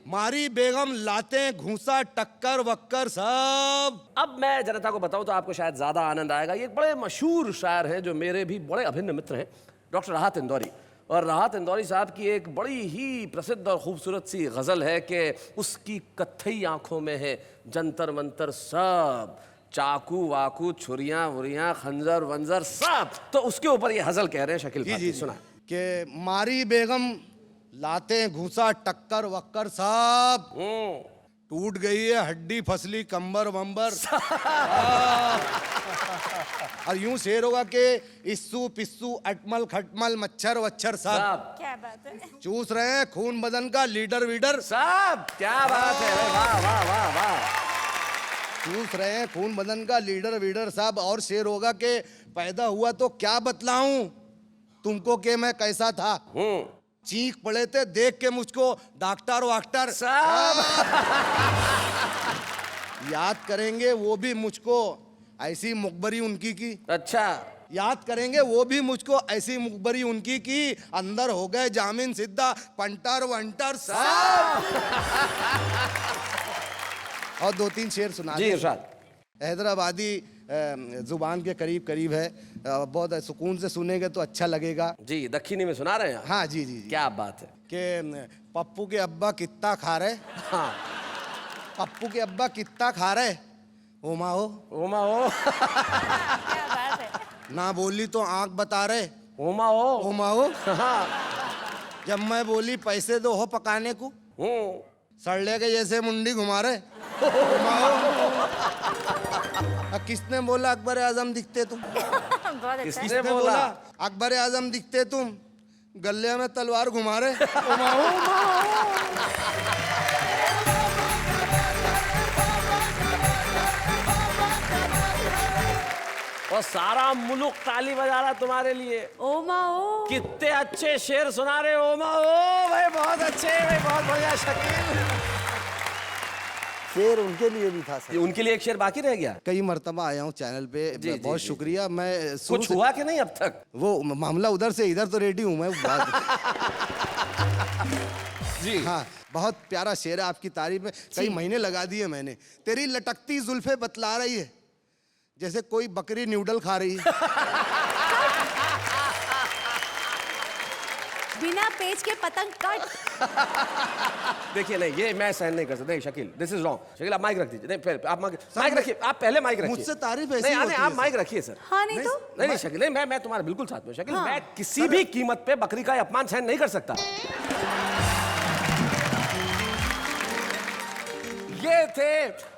मारी बेगम लाते घूसा टक्कर वक्कर सब। अब मैं जनता को बताऊं तो आपको शायद ज्यादा आनंद आएगा। ये एक बड़े मशहूर शायर हैं जो मेरे भी बड़े अभिन्न मित्र हैं, डॉक्टर राहत इंदौरी। और राहत इंदौरी साहब की एक बड़ी ही प्रसिद्ध और खूबसूरत सी गजल है कि उसकी कत्थई आंखों में है जंतर मंतर सब, चाकू वाकू छुरियां वुरियां खंजर वंजर सब। तो उसके ऊपर ये गजल कह रहे हैं शकील भाई, सुना कि मारी बेगम लाते घूसा टक्कर वक्कर सब, टूट गई है हड्डी फसली कंबर वंबर। और यूं शेर होगा कि इस्सू पिस्सू अटमल खटमल मच्छर वच्छर सब। क्या बात है, चूस रहे हैं खून बदन का लीडर वीडर सब। क्या बात है, वाह वाह वाह वाह। चूस रहे हैं खून बदन का लीडर वीडर साहब। और शेर होगा कि पैदा हुआ तो क्या बतलाऊं तुमको कि मैं कैसा था, चीख पड़े थे देख के मुझको डॉक्टर वाक्टर साहब। याद करेंगे वो भी मुझको ऐसी मुखबरी उनकी की। अच्छा, याद करेंगे वो भी मुझको ऐसी मुखबरी उनकी की, अंदर हो गए जामीन सिद्धा पंटर वंटर साहब। और 2-3 शेर सुना जी इरशाद। हैदराबादी जुबान के करीब करीब है, बहुत सुकून से सुनेंगे तो अच्छा लगेगा। जी, दक्षिणी में सुना रहे हैं? हाँ जी जी, जी। क्या बात है कि पप्पू के अब्बा कितना खा रहे। हाँ, पप्पू के अब्बा कितना खा रहे, ओमा हो ओमा हो। क्या बात है, ना बोली तो आंख बता रहे, ओमा हो ओमा हो। हाँ। जब मैं बोली पैसे दो हो पकाने को, सड़ले के जैसे मुंडी घुमा रहे, ओमा हो। किसने बोला अकबर आजम दिखते तुम? किसने बोला अकबर आजम दिखते तुम, गले में तलवार घुमा रहे, ओमा हो। और सारा मुल्क ताली बजा रहा तुम्हारे लिए। ओमा ओ, कितने अच्छे शेर सुना रहे हो ओमा ओ भाई, बहुत अच्छे भाई, बहुत बढ़िया शकील। शेर उनके लिए भी था सर। उनके लिए एक शेर बाकी रह गया। कई मर्तबा आया हूँ चैनल पे, बहुत शुक्रिया। मैं कुछ हुआ कि नहीं अब तक? वो मामला उधर से इधर तो रेडी हूँ मैं। जी हाँ, बहुत प्यारा शेर है, आपकी तारीफ में कई महीने लगा दिए मैंने। तेरी लटकती जुल्फे बतला रही है जैसे कोई बकरी न्यूडल खा रही है। बिना पेच के पतंग कट। देखिए नहीं, ये मैं सहन नहीं कर सकता। नहीं Shakeel, this is wrong. Shakeel आप माइक रख दीजिए। नहीं फिर आप माइक रखिए, आप पहले माइक रखिए। मुझसे तारीफ ऐसी नहीं, होती है आप सर। माइक रखिए सर। हाँ नहीं तो नहीं शकील, नहीं मैं तुम्हारे बिल्कुल साथ में। शकील हाँ। मैं किसी भी कीमत पे बकरी का अपमान सहन नहीं कर सकता। ये थे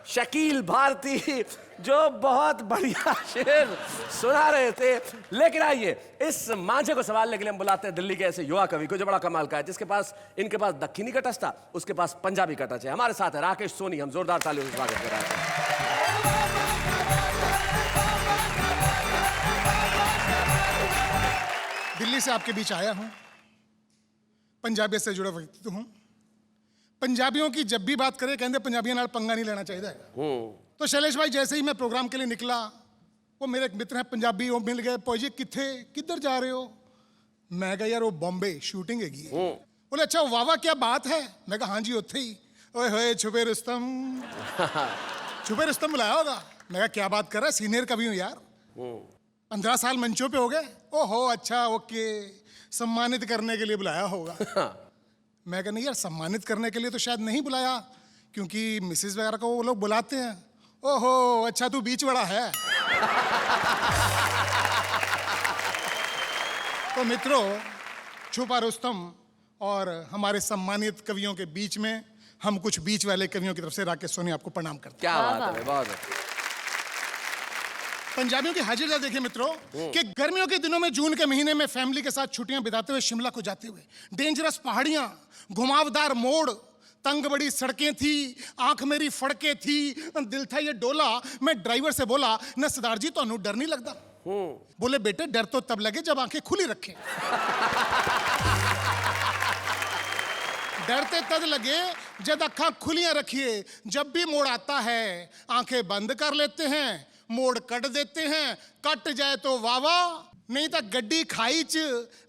शकील भारती जो बहुत बढ़िया शेर सुना रहे थे। लेकिन आइए इस मांझे को संभालने के लिए हम बुलाते हैं दिल्ली के ऐसे युवा कवि को जो बड़ा कमाल का है, जिसके पास इनके पास दक्षिणी का टच था, उसके पास पंजाबी का टच है। हमारे साथ है राकेश सोनी। हम जोरदार तालियों से स्वागत कर रहे हैं। दिल्ली से आपके बीच आया हूं, पंजाबी से जुड़ा व्यक्ति हूं। पंजाबियों की जब भी बात करें कहते पंजाबियों नाल पंगा नहीं लेना चाहिए। तो शैलेश भाई जैसे ही मैं प्रोग्राम के लिए निकला, वो मेरे एक मित्र हैं पंजाबी, वो मिल गए। पौजी किधर जा रहे हो? मैं कहा यार वो बॉम्बे शूटिंग हैगी। बोले अच्छा वाह वाह क्या बात है। मैं कहा हाँ जी उत्थे ही। ओए होए छुपे रुस्तम। छुपे रुस्तम बुलाया होगा। मैं कहा क्या बात कर रहा है, सीनियर कवि हूँ यार, 15 साल मंचों पे हो गए। ओहो अच्छा ओके, सम्मानित करने के लिए बुलाया होगा। मैं कहा नहीं यार, सम्मानित करने के लिए तो शायद नहीं बुलाया, क्योंकि मिसेज वगैरह को वो लोग बुलाते हैं। ओहो अच्छा तू बीच बड़ा है। तो मित्रों, छुपा रुस्तम और हमारे सम्मानित कवियों के बीच में हम कुछ बीच वाले कवियों की तरफ से राकेश सोनी आपको प्रणाम करते हैं। क्या बात है, बहुत है। पंजाबियों की हाजिर देखिए मित्रों कि गर्मियों के दिनों में जून के महीने में फैमिली के साथ छुट्टियां बिताते हुए शिमला को जाते हुए, डेंजरस पहाड़ियां, घुमावदार मोड़, तंग बड़ी सड़कें थी, आंख मेरी फड़के थी, दिल था ये डोला। मैं ड्राइवर से बोला न सरदार जी तो डर नहीं लगता। बोले बेटे डर तो तब लगे जब आंखें खुली रखें। डरते तद लगे जब अखा खुलियां रखिए। जब भी मोड़ आता है आंखें बंद कर लेते हैं, मोड़ कट देते हैं। कट जाए तो वावा, नहीं तो गड्डी खाई च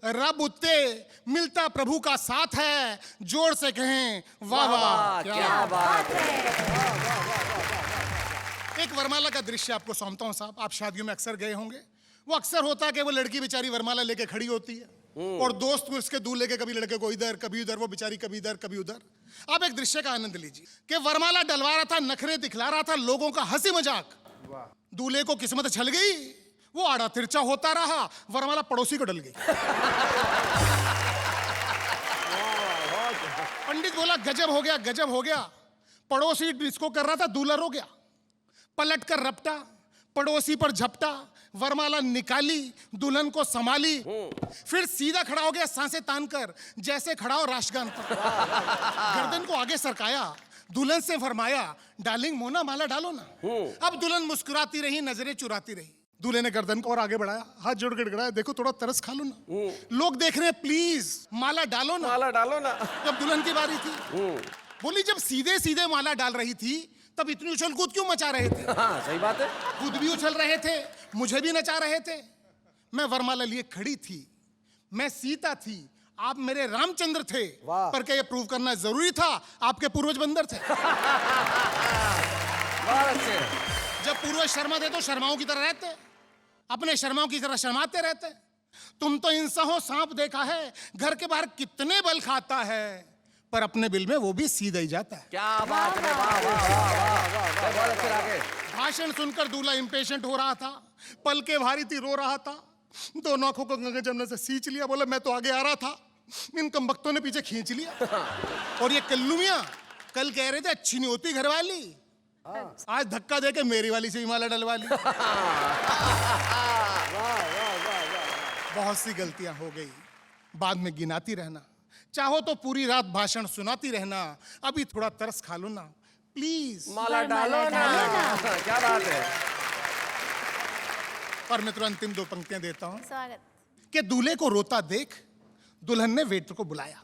रब उत्ते, मिलता प्रभु का साथ है। जोर से कहें वाह वाह क्या बात है। एक वरमाला का दृश्य आपको सौंपता हूं साहब। आप शादियों में अक्सर गए होंगे। वो अक्सर होता है कि वो लड़की बेचारी वरमाला लेके खड़ी होती है और दोस्त उसके दूल्हे लेके कभी लड़के को इधर कभी उधर, वो बेचारी कभी इधर कभी उधर। आप एक दृश्य का आनंद लीजिए कि वरमाला डलवा रहा था, नखरे दिखला रहा था, लोगों का हंसी मजाक। दूल्हे को किस्मत छल गई, वो आड़ा तिरछा होता रहा, वरमाला पड़ोसी को डल गई। पंडित बोला गजब हो गया, गजब हो गया। पड़ोसी डिस्को कर रहा था, दूल्हा रो गया। पलट कर रपटा, पड़ोसी पर झपटा, वरमाला निकाली, दुल्हन को संभाली, फिर सीधा खड़ा हो गया सांसें तान कर, जैसे खड़ा हो राष्ट्रगान पर। गर्दन को आगे सरकाया, दुल्हन से फरमाया डार्लिंग मोना माला डालो ना। अब दुल्हन मुस्कुराती रही, नजरें चुराती रही। दूल्हे ने गर्दन को और आगे बढ़ाया, हाथ जोड़ के गिड़गिड़ाया, देखो थोड़ा तरस खा लो ना, लोग देख रहे हैं, प्लीज माला डालो ना, माला डालो ना। जब दुल्हन की बारी थी, बोली जब सीधे सीधे माला डाल रही थी तब इतनी उछल कूद क्यों मचा रहे थे? हाँ, सही बात है। खुद भी उछल रहे थे, मुझे भी नचा रहे थे। मैं वरमाला लिए खड़ी थी, मैं सीता थी, आप मेरे रामचंद्र थे। पर क्या ये प्रूव करना जरूरी था आपके पूर्वज बंदर थे? जब पूर्वज शर्मा थे तो शर्माओं की तरह रहते, अपने शर्माओं की तरह शर्माते रहते। तुम तो इंसान हो, सांप देखा है घर के बाहर कितने बल खाता है, पर अपने बिल में वो भी सीधा ही जाता है। क्या बात है, वाह वाह वाह वाह, अच्छे आगे। भाषण सुनकर दूल्हा इंपेशेंट हो रहा था, पल के भारी थी, रो रहा था, दोनों आंखों को गंगे जमुना से सींच लिया। बोला मैं तो आगे आ रहा था, इन कमबख्तों ने पीछे खींच लिया। और ये कल्लू मियां कल कह रहे थे अच्छी नहीं होती घरवाली, आज धक्का देके मेरी वाली से ही माला डलवा ली। बहुत सी गलतियां हो गई, बाद में गिनाती रहना। चाहो तो पूरी रात भाषण सुनाती रहना, अभी थोड़ा तरस खा लो ना, प्लीज माला डालो ना। क्या बात है। पर मित्रों अंतिम दो पंक्तियां देता हूं स्वागत। कि दूल्हे को रोता देख दुल्हन ने वेटर को बुलाया,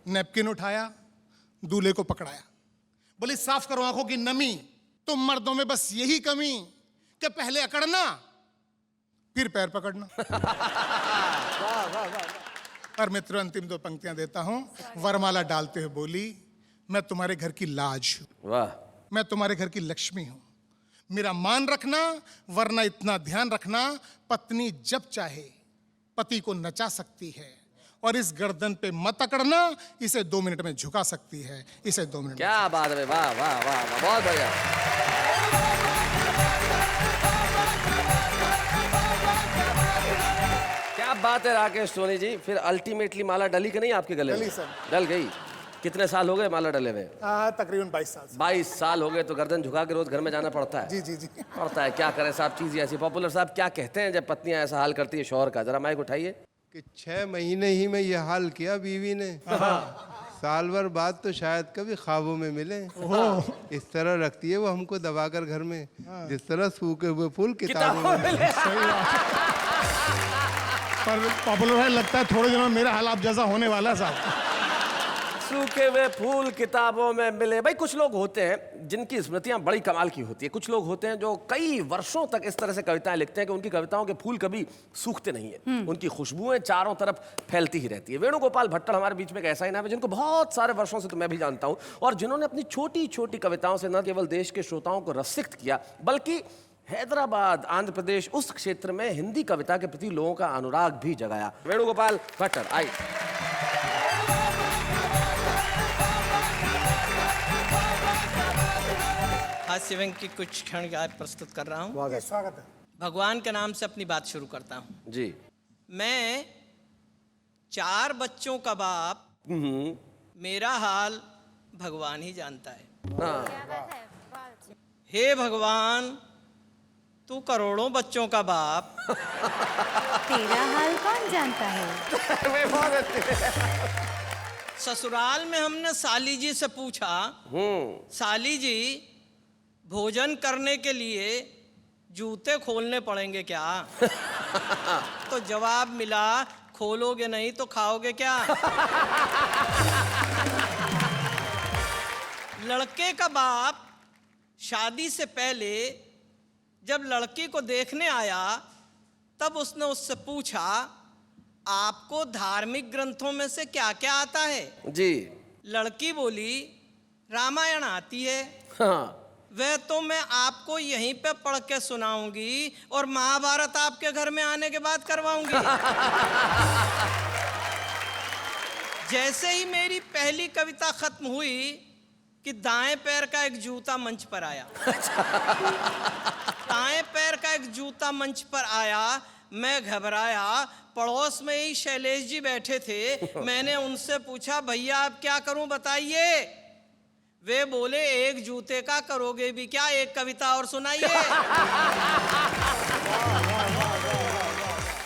नैपकिन उठाया, दूल्हे को पकड़ाया, बोली साफ करो आंखों की नमी, तुम मर्दों में बस यही कमी कि पहले अकड़ना फिर पैर पकड़ना। और मित्रों अंतिम दो पंक्तियां देता हूं। वरमाला डालते हुए बोली मैं तुम्हारे घर की लाज हूं, वाह, मैं तुम्हारे घर की लक्ष्मी हूं, मेरा मान रखना, वरना इतना ध्यान रखना पत्नी जब चाहे पति को नचा सकती है, और इस गर्दन पे मत अकड़ना, इसे 2 मिनट में झुका सकती है, इसे 2 मिनट। क्या बात है, वाह वाह वाह वाह, बहुत बढ़िया। क्या बात है राकेश सोनी जी, फिर अल्टीमेटली माला डली कि नहीं आपके गले में? डली सर। डल गई। कितने साल हो गए माला डले हुए? तकरीबन 22 साल। 22 साल हो गए, तो गर्दन झुका के रोज घर में जाना पड़ता है? जी जी जी। पड़ता है, क्या करें साहब, चीज ऐसी। पॉपुलर साहब क्या कहते हैं जब पत्नियां ऐसा हाल करती है शौहर का? जरा माइक उठाइए। कि 6 महीने ही में ये हाल किया बीवी ने, साल भर बाद तो शायद कभी ख्वाबों में मिले। इस तरह रखती है वो हमको दबाकर घर में, जिस तरह सूखे हुए फूल किताबों में। पर पॉपुलर है, लगता है थोड़े दिनों में मेरा हाल आप जैसा होने वाला है साहब। सूखे हुए फूल किताबों में मिले। भाई कुछ लोग होते हैं जिनकी स्मृतियां बड़ी कमाल की होती है। कुछ लोग होते हैं जो कई वर्षों तक इस तरह से कविताएं लिखते हैं कि उनकी कविताओं के फूल कभी सूखते नहीं है, उनकी खुशबुएं चारों तरफ फैलती ही रहती है। वेणुगोपाल भट्टर हमारे बीच में एक ऐसा ही नाम है जिनको बहुत सारे वर्षों से तो मैं भी जानता हूं, और जिन्होंने अपनी छोटी छोटी कविताओं से न केवल देश के श्रोताओं को रसिक्त किया, बल्कि हैदराबाद, आंध्र प्रदेश, उस क्षेत्र में हिंदी कविता के प्रति लोगों का अनुराग भी जगाया। वेणुगोपाल भट्टर, आइए। हास्य व्यंग की कुछ क्षण आज प्रस्तुत कर रहा हूँ। स्वागत है। भगवान के नाम से अपनी बात शुरू करता हूँ जी। मैं 4 बच्चों का बाप, मेरा हाल भगवान ही जानता है। हे भगवान, तू करोड़ों बच्चों का बाप, तेरा हाल कौन जानता है? ससुराल में हमने साली जी से पूछा, साली जी भोजन करने के लिए जूते खोलने पड़ेंगे क्या? तो जवाब मिला, खोलोगे नहीं तो खाओगे क्या? लड़के का बाप शादी से पहले जब लड़की को देखने आया, तब उसने उससे पूछा, आपको धार्मिक ग्रंथों में से क्या क्या आता है? जी। लड़की बोली, रामायण आती है। हाँ। वह तो मैं आपको यहीं पे पढ़ के सुनाऊंगी और महाभारत आपके घर में आने के बाद करवाऊंगी। जैसे ही मेरी पहली कविता खत्म हुई कि दाएं पैर का एक जूता मंच पर आया। दाएं पैर का एक जूता मंच पर आया, मैं घबराया। पड़ोस में ही शैलेश जी बैठे थे। मैंने उनसे पूछा, भैया अब क्या करूं बताइए? वे बोले, एक जूते का करोगे भी क्या, एक कविता और सुनाइए।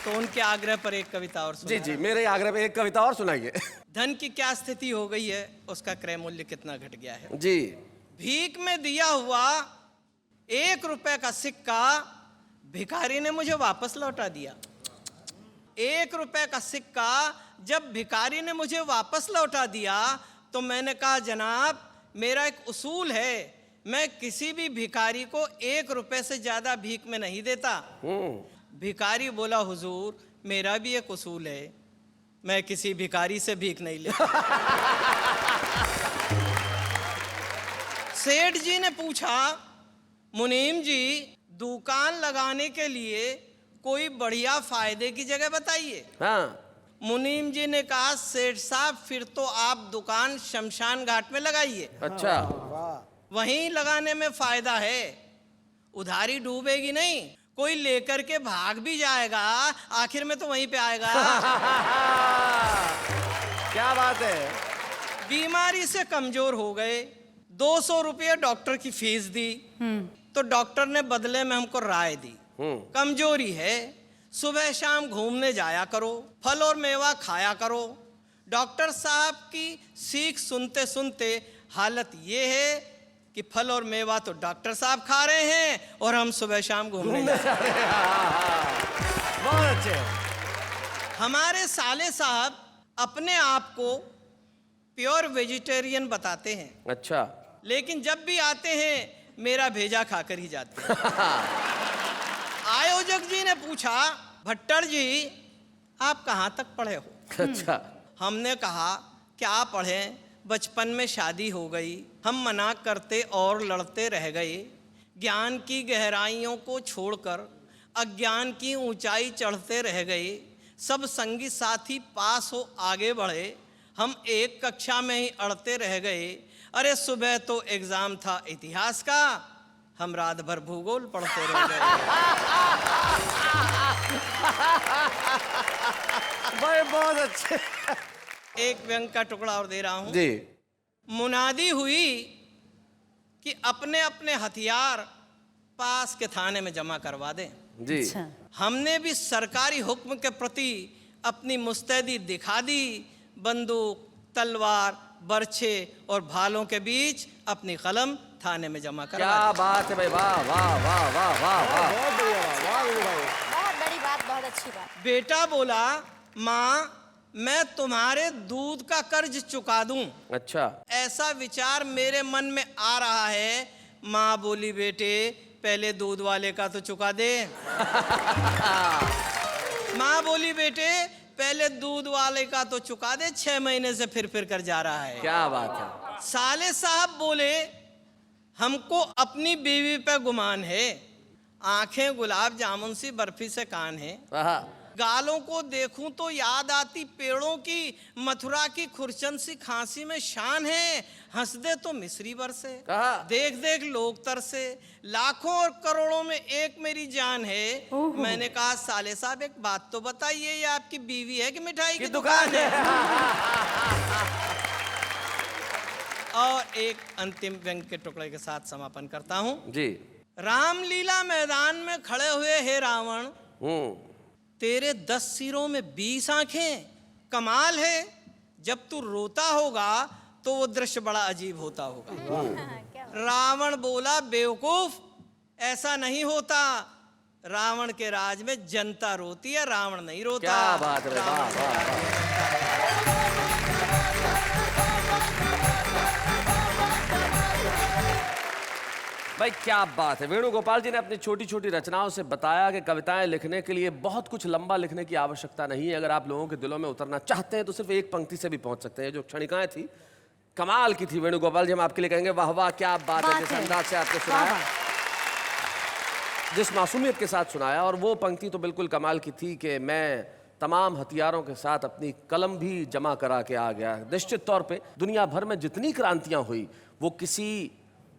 तो उनके आग्रह पर एक कविता और जी जी, मेरे आग्रह पे एक कविता और सुनाइए। धन की क्या स्थिति हो गई है, उसका क्रय मूल्य कितना घट गया है। जी। भीख में दिया हुआ 1 रुपए का सिक्का भिखारी ने मुझे वापस लौटा दिया। 1 रुपए का सिक्का जब भिखारी ने मुझे वापस लौटा दिया, तो मैंने कहा, जनाब मेरा एक उसूल है, मैं किसी भी भिखारी को 1 रुपए से ज्यादा भीख में नहीं देता। भिखारी बोला, हुजूर मेरा भी एक उसूल है, मैं किसी भिखारी से भीख नहीं लेता। सेठ जी ने पूछा, मुनीम जी दुकान लगाने के लिए कोई बढ़िया फायदे की जगह बताइए। हाँ। मुनीम जी ने कहा, सेठ साहब फिर तो आप दुकान शमशान घाट में लगाइए। अच्छा। वहीं लगाने में फायदा है, उधारी डूबेगी नहीं, कोई लेकर के भाग भी जाएगा, आखिर में तो वहीं पे आएगा। क्या बात है। बीमारी से कमजोर हो गए, 200 रुपये डॉक्टर की फीस दी, तो डॉक्टर ने बदले में हमको राय दी, कमजोरी है, सुबह शाम घूमने जाया करो, फल और मेवा खाया करो। डॉक्टर साहब की सीख सुनते सुनते हालत ये है कि फल और मेवा तो डॉक्टर साहब खा रहे हैं और हम सुबह शाम घूमने जा रहे हैं। बहुत अच्छे। हमारे साले साहब अपने आप को प्योर वेजिटेरियन बताते हैं। अच्छा। लेकिन जब भी आते हैं मेरा भेजा खाकर ही जाते हैं। आयोजक जी ने पूछा, भट्टर जी आप कहाँ तक पढ़े हो? अच्छा। हमने कहा, क्या पढ़ें, बचपन में शादी हो गई, हम मना करते और लड़ते रह गए, ज्ञान की गहराइयों को छोड़कर अज्ञान की ऊंचाई चढ़ते रह गए, सब संगी साथी पास हो आगे बढ़े, हम एक कक्षा में ही अड़ते रह गए। अरे सुबह तो एग्जाम था इतिहास का, हम रात भर भूगोल पढ़ते रह गए। भाई बहुत अच्छे। एक व्यंग का टुकड़ा और दे रहा हूं जी। मुनादी हुई कि अपने अपने हथियार पास के थाने में जमा करवा दें। जी। हमने भी सरकारी हुक्म के प्रति अपनी मुस्तैदी दिखा दी। बंदूक, तलवार, बर्छे और भालों के बीच अपनी कलम थाने में जमा करवा क्या दी। बात है भाई, वाह वाह वाह वाह वाह वाह। बहुत बड़ी बात, बहुत अच्छी बात। बेटा बोला, माँ मैं तुम्हारे दूध का कर्ज चुका दूं। अच्छा। ऐसा विचार मेरे मन में आ रहा है। माँ बोली, बेटे पहले दूध वाले का तो चुका दे। माँ बोली, बेटे पहले दूध वाले का तो चुका दे, 6 महीने से फिर कर जा रहा है। क्या बात है। साले साहब बोले, हमको अपनी बीवी पे गुमान है। आंखें गुलाब जामुन सी बर्फी से कान है। गालों को देखूं तो याद आती पेड़ों की, मथुरा की खुरचन सी खांसी में शान है। हंस दे तो मिस्री बरसे, देख देख लोग तरसे, लाखों और करोड़ों में एक मेरी जान है। मैंने कहा, साले साहब एक बात तो बताइए, ये आपकी बीवी है कि मिठाई की दुकान है? और एक अंतिम व्यंग के टुकड़े के साथ समापन करता हूं जी। रामलीला मैदान में खड़े हुए हे रावण, तेरे 10 सिरों में 20 आंखें। कमाल है, जब तू रोता होगा तो वो दृश्य बड़ा अजीब होता होगा। रावण बोला, बेवकूफ ऐसा नहीं होता। रावण के राज में जनता रोती है, रावण नहीं रोता। क्या बात है, वाह वाह। भाई क्या बात है। वेणुगोपाल जी ने अपनी छोटी छोटी रचनाओं से बताया कि कविताएं लिखने के लिए बहुत कुछ लंबा लिखने की आवश्यकता नहीं है। अगर आप लोगों के दिलों में उतरना चाहते हैं तो सिर्फ एक पंक्ति से भी पहुंच सकते हैं। जो क्षणिकाएं थी कमाल की थी। वेणुगोपाल जी, हम आपके लिए कहेंगे वाह वाह, क्या बात है। जिस अंदाज से आपने सुनाया, जिस मासूमियत के साथ सुनाया, और वो पंक्ति तो बिल्कुल कमाल की थी कि मैं तमाम हथियारों के साथ अपनी कलम भी जमा करा के आ गया। निश्चित तौर पे दुनिया भर में जितनी क्रांतियां हुई वो किसी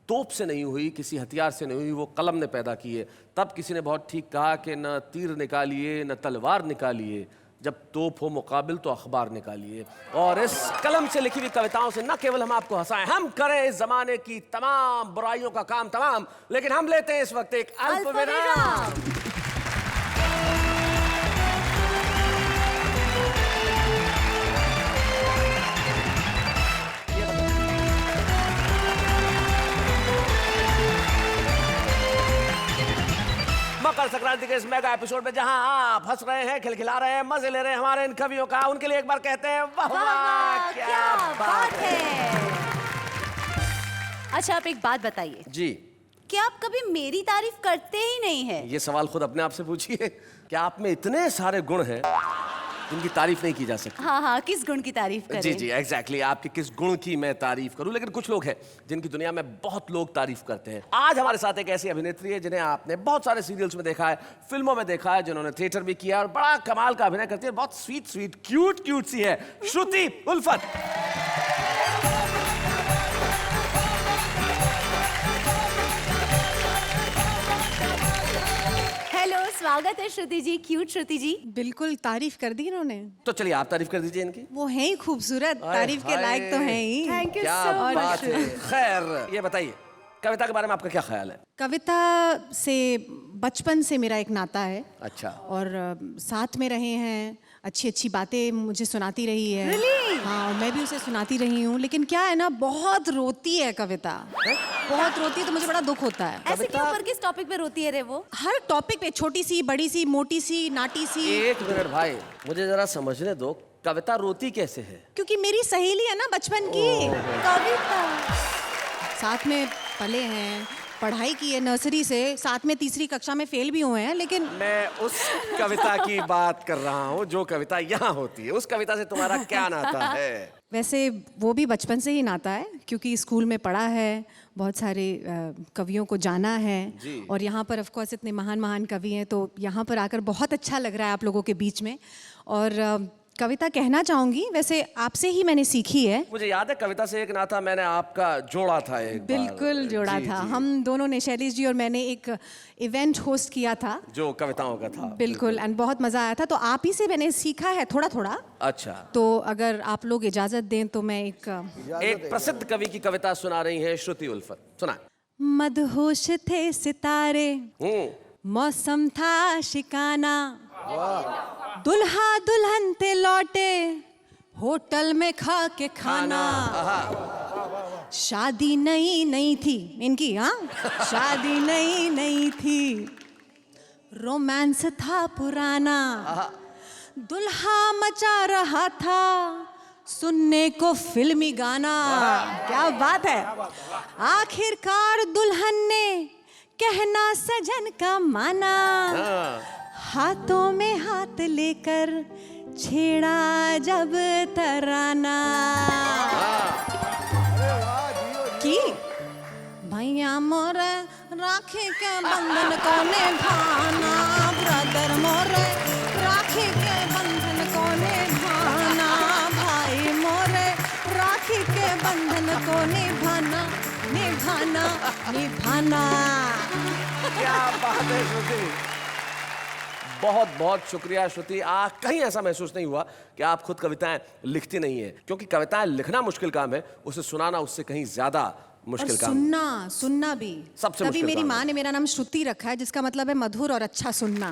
तोप से नहीं हुई, किसी हथियार से नहीं हुई, वो कलम ने पैदा की है। तब किसी ने बहुत ठीक कहा कि न तीर निकालिए न तलवार निकालिए, जब तोप हो मुकाबिल तो अखबार निकालिए। और इस कलम से लिखी हुई कविताओं से न केवल हम आपको हंसाएं, हम करें इस जमाने की तमाम बुराइयों का काम तमाम, लेकिन हम लेते हैं इस वक्त एक अल्प विराम। मकर संक्रांति के इस मेगा एपिसोड में जहां आप हंस रहे हैं, खिलखिला रहे हैं, मजे ले रहे हैं हमारे इन कवियों का, उनके लिए एक बार कहते हैं वाह वाह, क्या बात है। अच्छा, आप एक बात बताइए जी। क्या आप कभी मेरी तारीफ करते ही नहीं है? ये सवाल खुद अपने आप से पूछिए। क्या आप में इतने सारे गुण हैं जिनकी तारीफ नहीं की जा सकती? हाँ, किस गुण की तारीफ करें? जी एग्जैक्टली, आपके किस गुण की मैं तारीफ करूं? लेकिन कुछ लोग हैं जिनकी दुनिया में बहुत लोग तारीफ करते हैं। आज हमारे साथ एक ऐसी अभिनेत्री है जिन्हें आपने बहुत सारे सीरियल्स में देखा है, फिल्मों में देखा है, जिन्होंने थिएटर भी किया और बड़ा कमाल का अभिनय करती है। बहुत स्वीट क्यूट सी है, श्रुति उल्फत। स्वागत है श्रुति जी, क्यूट श्रुति जी। बिल्कुल, तारीफ कर दी इन्होंने। तो चलिए आप तारीफ कर दीजिए इनकी। वो हैं ही खूबसूरत, तारीफ के लायक तो हैं ही। Thank you so much. खैर, ये बताइए कविता के बारे में आपका क्या ख्याल है? कविता से बचपन से मेरा एक नाता है। अच्छा। और साथ में रहे हैं, अच्छी अच्छी बातें मुझे सुनाती रही है। Really? हाँ, मैं भी उसे सुनाती रही हूँ। लेकिन क्या है ना, बहुत रोती है कविता, बहुत रोती है, तो मुझे बड़ा दुख होता है। ऐसे क्यों, पर किस टॉपिक पे रोती है रे वो? हर टॉपिक पे, छोटी सी, बड़ी सी, मोटी सी, नाटी सी। एक मिनट भाई, मुझे जरा समझने दो, कविता रोती कैसे है? क्योंकि मेरी सहेली है ना बचपन की। कविता साथ में पले हैं, पढ़ाई की है नर्सरी से, साथ में तीसरी कक्षा में फेल भी हुए हैं। लेकिन मैं उस कविता की बात कर रहा हूँ जो कविता यहाँ होती है। उस कविता से तुम्हारा क्या नाता है? वैसे वो भी बचपन से ही नाता है, क्योंकि स्कूल में पढ़ा है, बहुत सारे कवियों को जाना है जी। और यहाँ पर ऑफ कोर्स इतने महान महान कवि हैं, तो यहाँ पर आकर बहुत अच्छा लग रहा है आप लोगों के बीच में। और कविता कहना चाहूँगी, वैसे आपसे ही मैंने सीखी है। मुझे याद है कविता से एक नाता मैंने आपका जोड़ा था एक बार। बिल्कुल जोड़ा जी, था। जी। हम दोनों ने, शैलेश जी और मैंने, एक इवेंट होस्ट किया था जो कविताओं का था। बिल्कुल, एंड बहुत मज़ा आया था। तो आप ही से मैंने सीखा है थोड़ा थोड़ा। अच्छा, तो अगर आप लोग इजाज़त दें तो मैं एक प्रसिद्ध कवि की कविता सुना रही हैं श्रुति उल्फत, सुना। मदहोश थे सितारे, मौसम था शिकाना, दुल्हा दुल्हन थे लौटे, होटल में खा के खाना। शादी नई नई थी इनकी, हाँ शादी नई नई थी, रोमांस था पुराना, दुल्हा मचा रहा था सुनने को फिल्मी गाना। क्या बात है। आखिरकार दुल्हन ने कहना सजन का माना, हाथों में हाथ लेकर छेड़ा जब तराना की भैया मोरे राखी के बंधन को निभाना, ब्रदर मोरे राखी के बंधन को निभाना, भाई मोरे राखी के बंधन को निभाना निभाना निभाना। क्या बात है श्रुति, बहुत बहुत शुक्रिया श्रुति। कहीं ऐसा महसूस नहीं हुआ कि आप खुद कविताएं लिखती नहीं है, क्योंकि कविताएं लिखना मुश्किल काम है, उसे सुनाना उससे कहीं ज्यादा मुश्किल और काम। सुनना भी सबसे तभी मुश्किल मेरी काम माँ है। ने मेरा नाम श्रुति रखा है, जिसका मतलब है मधुर और अच्छा सुनना।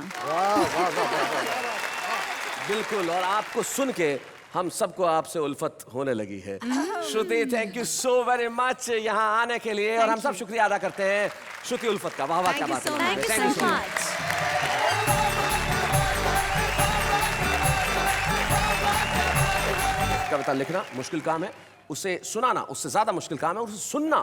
बिल्कुल, और आपको सुन के हम सबको आपसे उल्फत होने लगी है। Shruti, thank you so very much यहाँ आने के लिए, और हम सब शुक्रिया अदा करते हैं श्रुति उल्फत का। वाह वाह, क्या बात है। Thank you so much. कविता लिखना मुश्किल काम है, उसे सुनाना उससे ज्यादा मुश्किल काम है, और उसे सुनना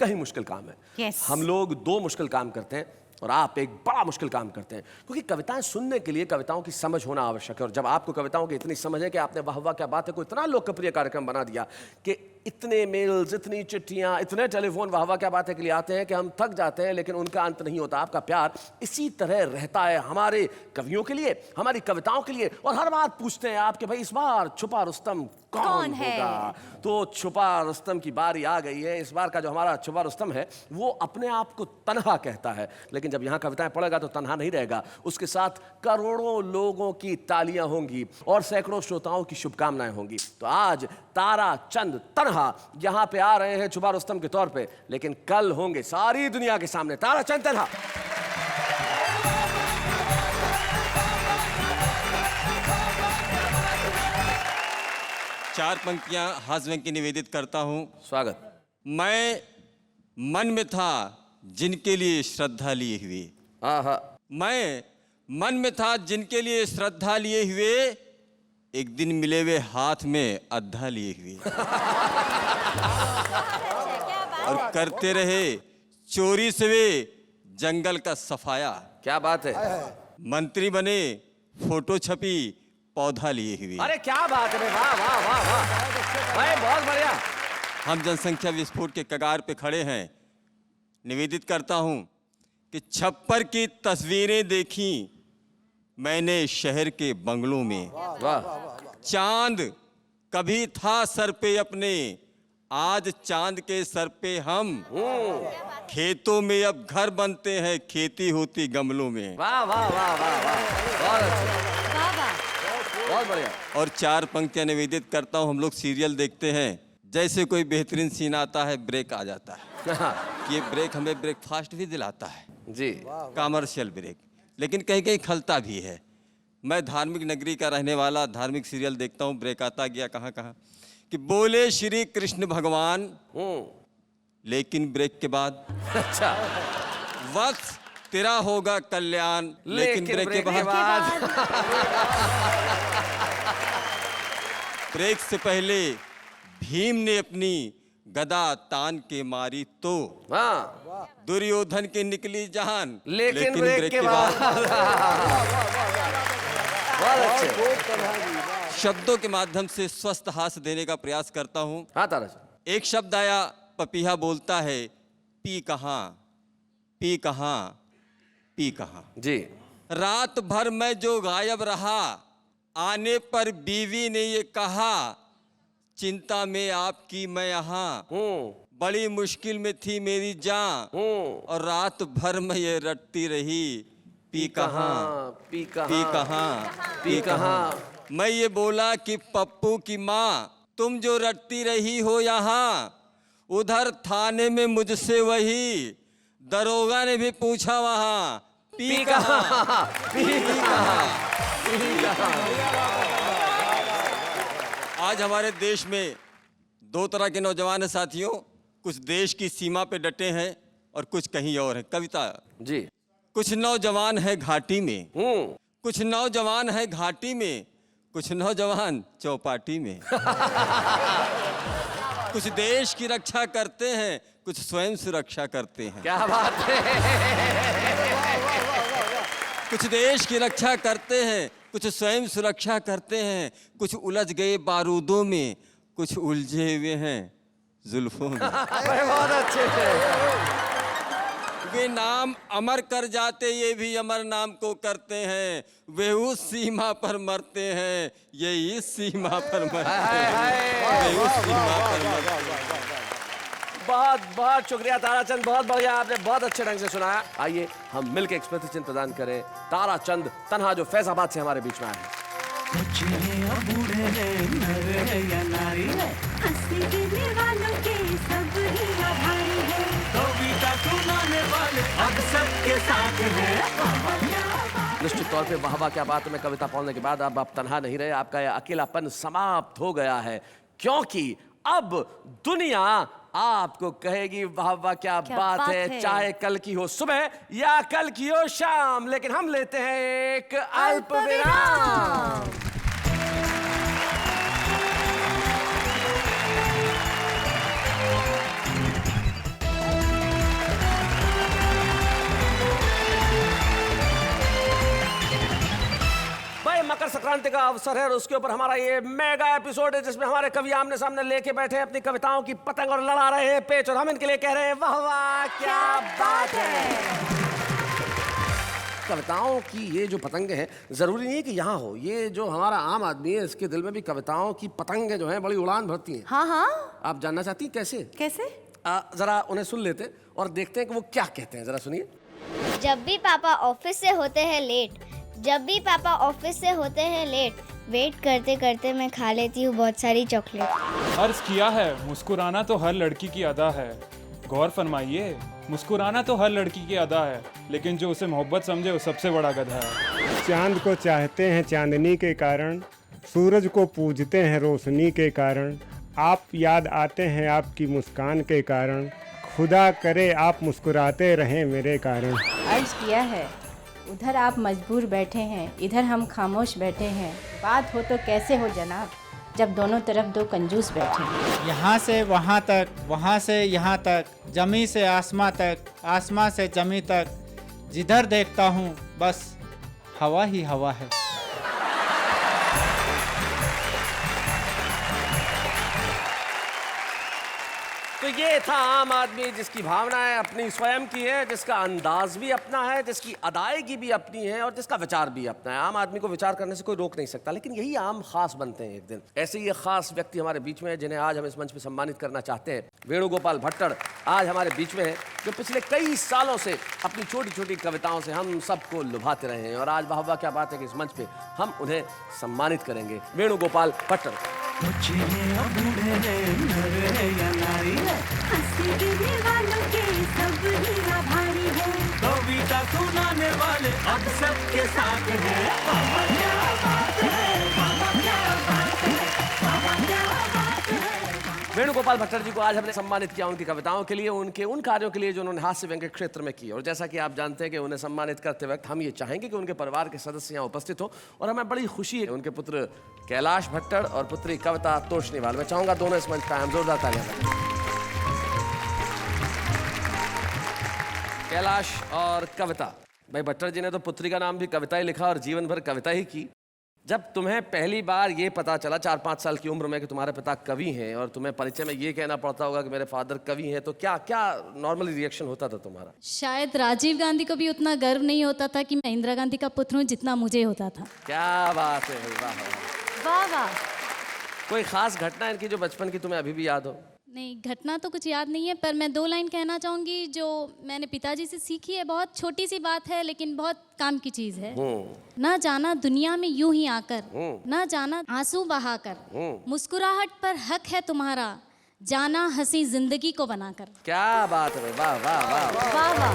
कहीं मुश्किल काम है। Yes. हम लोग दो मुश्किल काम करते हैं और आप एक बड़ा मुश्किल काम करते हैं, क्योंकि कविताएं सुनने के लिए कविताओं की समझ होना आवश्यक है। और जब आपको कविताओं की इतनी समझ है कि आपने वाह वाह क्या बात है को इतना लोकप्रिय कार्यक्रम बना दिया कि इतने मेल्स, इतनी चिट्ठियां, इतने टेलीफोन वाह वाह क्या बात है के लिए आते हैं कि हम थक जाते हैं, लेकिन उनका अंत नहीं होता। आपका प्यार इसी तरह रहता है हमारे कवियों के लिए, हमारी कविताओं के लिए, और हर बार पूछते हैं आप कि भाई इस बार छुपा रुस्तम कौन होगा। तो छुपा रुस्तम की बारी आ गई है। इस बार का जो हमारा छुपा रुस्तम है वो अपने आप को तन्हा कहता है, लेकिन जब यहाँ कविताएं पढ़ेगा तो तन्हा नहीं रहेगा, उसके साथ करोड़ों लोगों की तालियां होंगी और सैकड़ों श्रोताओं की शुभकामनाएं होंगी। तो आज तारा चंद तन्हा यहाँ पे आ रहे हैं छुपा रुस्तम के तौर पे, लेकिन कल होंगे सारी दुनिया के सामने तारा चंद तन्हा। चार पंक्तियां हाजमे की निवेदित करता हूं। स्वागत। मैं मन में था जिनके लिए श्रद्धा लिए हुए, मैं मन में था जिनके लिए श्रद्धा लिए हुए, एक दिन मिले हुए हाथ में अद्धा लिए हुए, और करते रहे चोरी से वे जंगल का सफाया। क्या बात है। मंत्री बने, फोटो छपी, पौधा लिए हुए। अरे क्या बात है, वाह वाह वाह वाह, भाई बहुत बढ़िया। हम जनसंख्या विस्फोट के कगार पे खड़े हैं। निवेदित करता हूं कि छप्पर की तस्वीरें देखी मैंने शहर के बंगलों में। चांद कभी था सर पे अपने, आज चांद के सर पे हम। खेतों में अब घर बनते हैं, खेती होती गमलों में। वाह वाह वाह वाह वाह, बहुत अच्छा, बहुत बढ़िया। और चार पंक्तियां निवेदित करता हूं। हम लोग सीरियल देखते हैं, जैसे कोई बेहतरीन सीन आता है ब्रेक आ जाता है। ये ब्रेक हमें ब्रेकफास्ट भी दिलाता है जी, कमर्शियल ब्रेक, लेकिन कहीं कहीं खलता भी है। मैं धार्मिक नगरी का रहने वाला, धार्मिक सीरियल देखता हूँ, ब्रेक आता गया कहाँ कहाँ कि बोले श्री कृष्ण भगवान, लेकिन ब्रेक के बाद अच्छा वत्स तेरा होगा कल्याण, लेकिन ब्रेक के बाद ब्रेक से पहले भीम ने अपनी गदा तान के मारी तो दुर्योधन की निकली जान, लेकिन ब्रेक के बाद। शब्दों के माध्यम से स्वस्थ हास्य देने का प्रयास करता हूँ। हाँ तारा। एक शब्द आया, पपीहा बोलता है पी कहाँ, पी कहाँ, पी कहाँ। जी। रात भर मैं जो गायब रहा, आने पर बीवी ने ये कहा, चिंता में आपकी मैं यहाँ, बड़ी मुश्किल में थी मेरी जान, और रात भर मैं ये रटती रही, पी कहाँ, पी कहाँ, पी कहाँ, पी कहाँ। मैं ये बोला कि पप्पू की माँ, तुम जो रटती रही हो यहाँ, उधर थाने में मुझसे वही दरोगा ने भी पूछा वहाँ, पी कहाँ, पी कहाँ, पी कहाँ। आज हमारे देश में दो तरह के नौजवान हैं साथियों, कुछ देश की सीमा पे डटे हैं और कुछ कहीं और हैं। कविता जी। कुछ नौजवान है घाटी में, कुछ नौजवान है घाटी में, कुछ नौजवान चौपाटी में। कुछ देश की रक्षा करते हैं, कुछ स्वयं सुरक्षा करते हैं। क्या बात है। कुछ देश की रक्षा करते हैं, कुछ स्वयं सुरक्षा करते हैं, कुछ उलझ गए बारूदों में, कुछ उलझे हुए हैं जुल्फों में। बहुत अच्छे हैं। वे नाम अमर कर जाते, ये भी अमर नाम को करते हैं, वे उस सीमा पर मरते हैं, ये इस सीमा पर मरते हैं, वे उस सीमा पर मरते हैं। बहुत बहुत शुक्रिया ताराचंद, बहुत बढ़िया, आपने बहुत अच्छे ढंग से सुनाया। आइए हम मिलकर एक स्मृति चिन्ह प्रदान करें ताराचंद तन्हा, जो फैजाबाद से हमारे बीच में आए हैं। निश्चित तौर पे वाह क्या बात में कविता पढ़ने के बाद अब आप तन्हा नहीं रहे, आपका यह अकेलापन समाप्त हो गया है, क्योंकि अब दुनिया आपको कहेगी वाह वाह क्या बात है, चाहे कल की हो सुबह या कल की हो शाम। लेकिन हम लेते हैं एक अल्प विराम। मकर संक्रांति का अवसर है और उसके ऊपर हमारा ये मेगा एपिसोड है, जिसमें हमारे कवि आमने सामने लेके बैठे हैं अपनी कविताओं की पतंग और लड़ा रहे हैं पेच, और हम इनके लिए कह रहे हैं वाह वाह क्या बात है। कविताओं की ये जो पतंगे हैं, जरूरी नहीं है कि यहाँ हो, ये जो हमारा आम आदमी है इसके दिल में भी कविताओं की पतंगे जो हैं बड़ी उड़ान भरती हैं। हाँ हाँ। आप जानना चाहती हैं कैसे? कैसे? जरा उन्हें सुन लेते और देखते हैं कि वो क्या कहते हैं, जरा सुनिए। जब भी पापा ऑफिस से होते हैं लेट, जब भी पापा ऑफिस से होते हैं लेट, वेट करते करते मैं खा लेती हूँ बहुत सारी चॉकलेट। अर्ज किया है मुस्कुराना तो हर लड़की की अदा है, गौर फरमाइए मुस्कुराना तो हर लड़की की अदा है, लेकिन जो उसे मोहब्बत समझे वो सबसे बड़ा गधा है। चांद को चाहते हैं चांदनी के कारण, सूरज को पूजते हैं रोशनी के कारण, आप याद आते हैं आपकी मुस्कान के कारण, खुदा करे आप मुस्कुराते रहें मेरे कारण। अर्ज किया है उधर आप मजबूर बैठे हैं, इधर हम खामोश बैठे हैं, बात हो तो कैसे हो जनाब, जब दोनों तरफ दो कंजूस बैठे हैं। यहाँ से वहाँ तक, वहाँ से यहाँ तक, जमी से आसमां तक, आसमां से जमी तक, जिधर देखता हूँ बस हवा ही हवा है। तो ये था आम आदमी, जिसकी भावनाएं अपनी स्वयं की है, जिसका अंदाज भी अपना है, जिसकी अदायगी भी अपनी है और जिसका विचार भी अपना है। आम आदमी को विचार करने से कोई रोक नहीं सकता, लेकिन यही आम खास बनते हैं एक दिन। ऐसे ही एक खास व्यक्ति हमारे बीच में है, जिन्हें आज हम इस मंच पर सम्मानित करना चाहते हैं। वेणुगोपाल भट्टड़ आज हमारे बीच में है, जो पिछले कई सालों से अपनी छोटी छोटी कविताओं से हम सबको लुभाते रहे हैं, और आज वाह वाह क्या बात है कि इस मंच पे हम उन्हें सम्मानित करेंगे। वेणुगोपाल भट्टड़। कविता सुनाने वाले अब सबके साथ वेणुगोपाल भट्टड़ जी को आज हमने सम्मानित किया उनकी कविताओं के लिए, उनके उन कार्यों के लिए जो उन्होंने हास्य व्यंग्य के क्षेत्र में किए। और जैसा कि आप जानते हैं कि उन्हें सम्मानित करते वक्त हम ये चाहेंगे कि उनके परिवार के सदस्य यहाँ उपस्थित हो, और हमें बड़ी खुशी है उनके पुत्र कैलाश भट्टड़ और पुत्री कविता तोषनीवाल। मैं चाहूंगा दोनों इस मंच पर हम जोरदार तालियां बजाएं। कैलाश और कविता। भाई भट्टड़ जी ने तो पुत्री का नाम भी कविता ही लिखा और जीवन भर कविता ही की। जब तुम्हें पहली बार ये पता चला 4-5 साल की उम्र में कि तुम्हारे पिता कवि हैं और तुम्हें परिचय में ये कहना पड़ता होगा कि मेरे फादर कवि हैं, तो क्या क्या नॉर्मली रिएक्शन होता था तुम्हारा? शायद राजीव गांधी को भी उतना गर्व नहीं होता था कि मैं इंदिरा गांधी का पुत्र हूँ जितना मुझे होता था। क्या बात है, वाह वाह वाह। कोई खास घटना इनकी जो बचपन की तुम्हें अभी भी याद हो? नहीं, घटना तो कुछ याद नहीं है, पर मैं 2 लाइन कहना चाहूँगी जो मैंने पिताजी से सीखी है। बहुत छोटी सी बात है लेकिन बहुत काम की चीज़ है। ना जाना दुनिया में यूं ही आकर, ना जाना आंसू बहाकर, मुस्कुराहट पर हक है तुम्हारा, जाना हंसी जिंदगी को बनाकर। क्या बात है, वाह वाह वाह वाह वाह।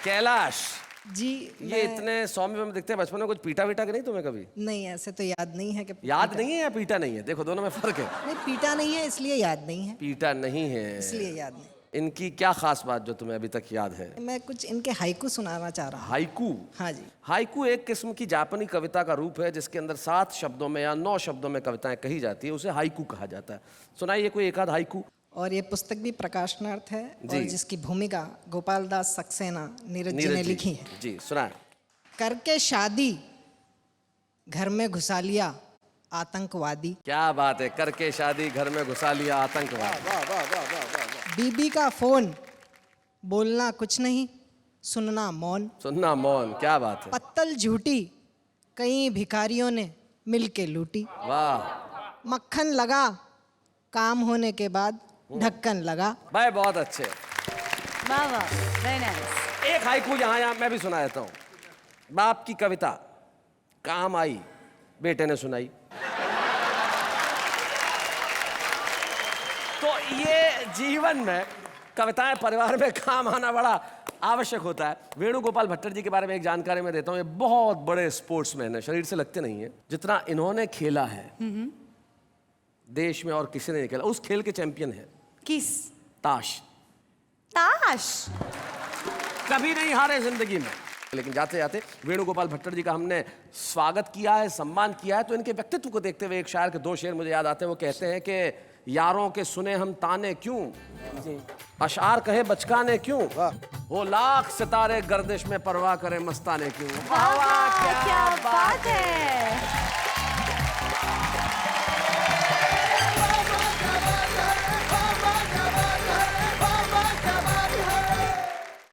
कैलाश जी, ये इतने सौम्य में दिखते हैं, बचपन में कुछ पीटा वीटा के नहीं तुम्हें कभी? नहीं, ऐसे तो याद नहीं है कि याद नहीं है या पीटा नहीं है? देखो दोनों में फर्क है। नहीं, पीटा नहीं है इसलिए याद नहीं है। पीटा नहीं है इसलिए याद नहीं। इनकी क्या खास बात जो तुम्हें अभी तक याद है? मैं कुछ इनके हाइकू सुनाना चाह रहा हूँ। हाइकू? हाँ जी। हाइकू एक किस्म की जापानी कविता का रूप है जिसके अंदर 7 शब्दों में या 9 शब्दों में कविताएं कही जाती है, उसे हाइकू कहा जाता है। सुनाइए कोई एक आध हाइकू। और ये पुस्तक भी प्रकाशनार्थ है जी। और जिसकी भूमिका गोपाल दास सक्सेना नीरज जी ने लिखी है। जी सुनाए। करके शादी घर में घुसा लिया आतंकवादी। क्या बात है, करके शादी घर में घुसा लिया आतंकवादी। बीबी का फोन बोलना कुछ नहीं, सुनना मौन। सुनना मौन, क्या बात है। पत्तल झूठी कई भिखारियों ने मिलके लूटी। वाह। मक्खन लगा काम होने के बाद ढक्कन लगा। भाई बहुत अच्छे। वाह वाह, वेरी नाइस। एक हाइकू यहाँ मैं भी सुना देता हूँ। बाप की कविता काम आई, बेटे ने सुनाई। तो ये जीवन में कविताएं परिवार में काम आना बड़ा आवश्यक होता है। वेणुगोपाल भट्टर जी के बारे में एक जानकारी मैं देता हूँ। ये बहुत बड़े स्पोर्ट्समैन है, शरीर से लगते नहीं है। जितना इन्होंने खेला है देश में और किसी ने नहीं खेला। उस खेल के चैंपियन है। किस? ताश। ताश कभी नहीं हारे जिंदगी में। लेकिन जाते जाते वेणुगोपाल भट्टर जी का हमने स्वागत किया है, सम्मान किया है, तो इनके व्यक्तित्व को देखते हुए एक शायर के 2 शेर मुझे याद आते हैं। वो कहते हैं कि यारों के सुने हम ताने क्यों, अशार कहे बचकाने क्यों, वो लाख सितारे गर्दिश में परवाह करे मस्ताने क्यों। वाह वाह, क्या बात है।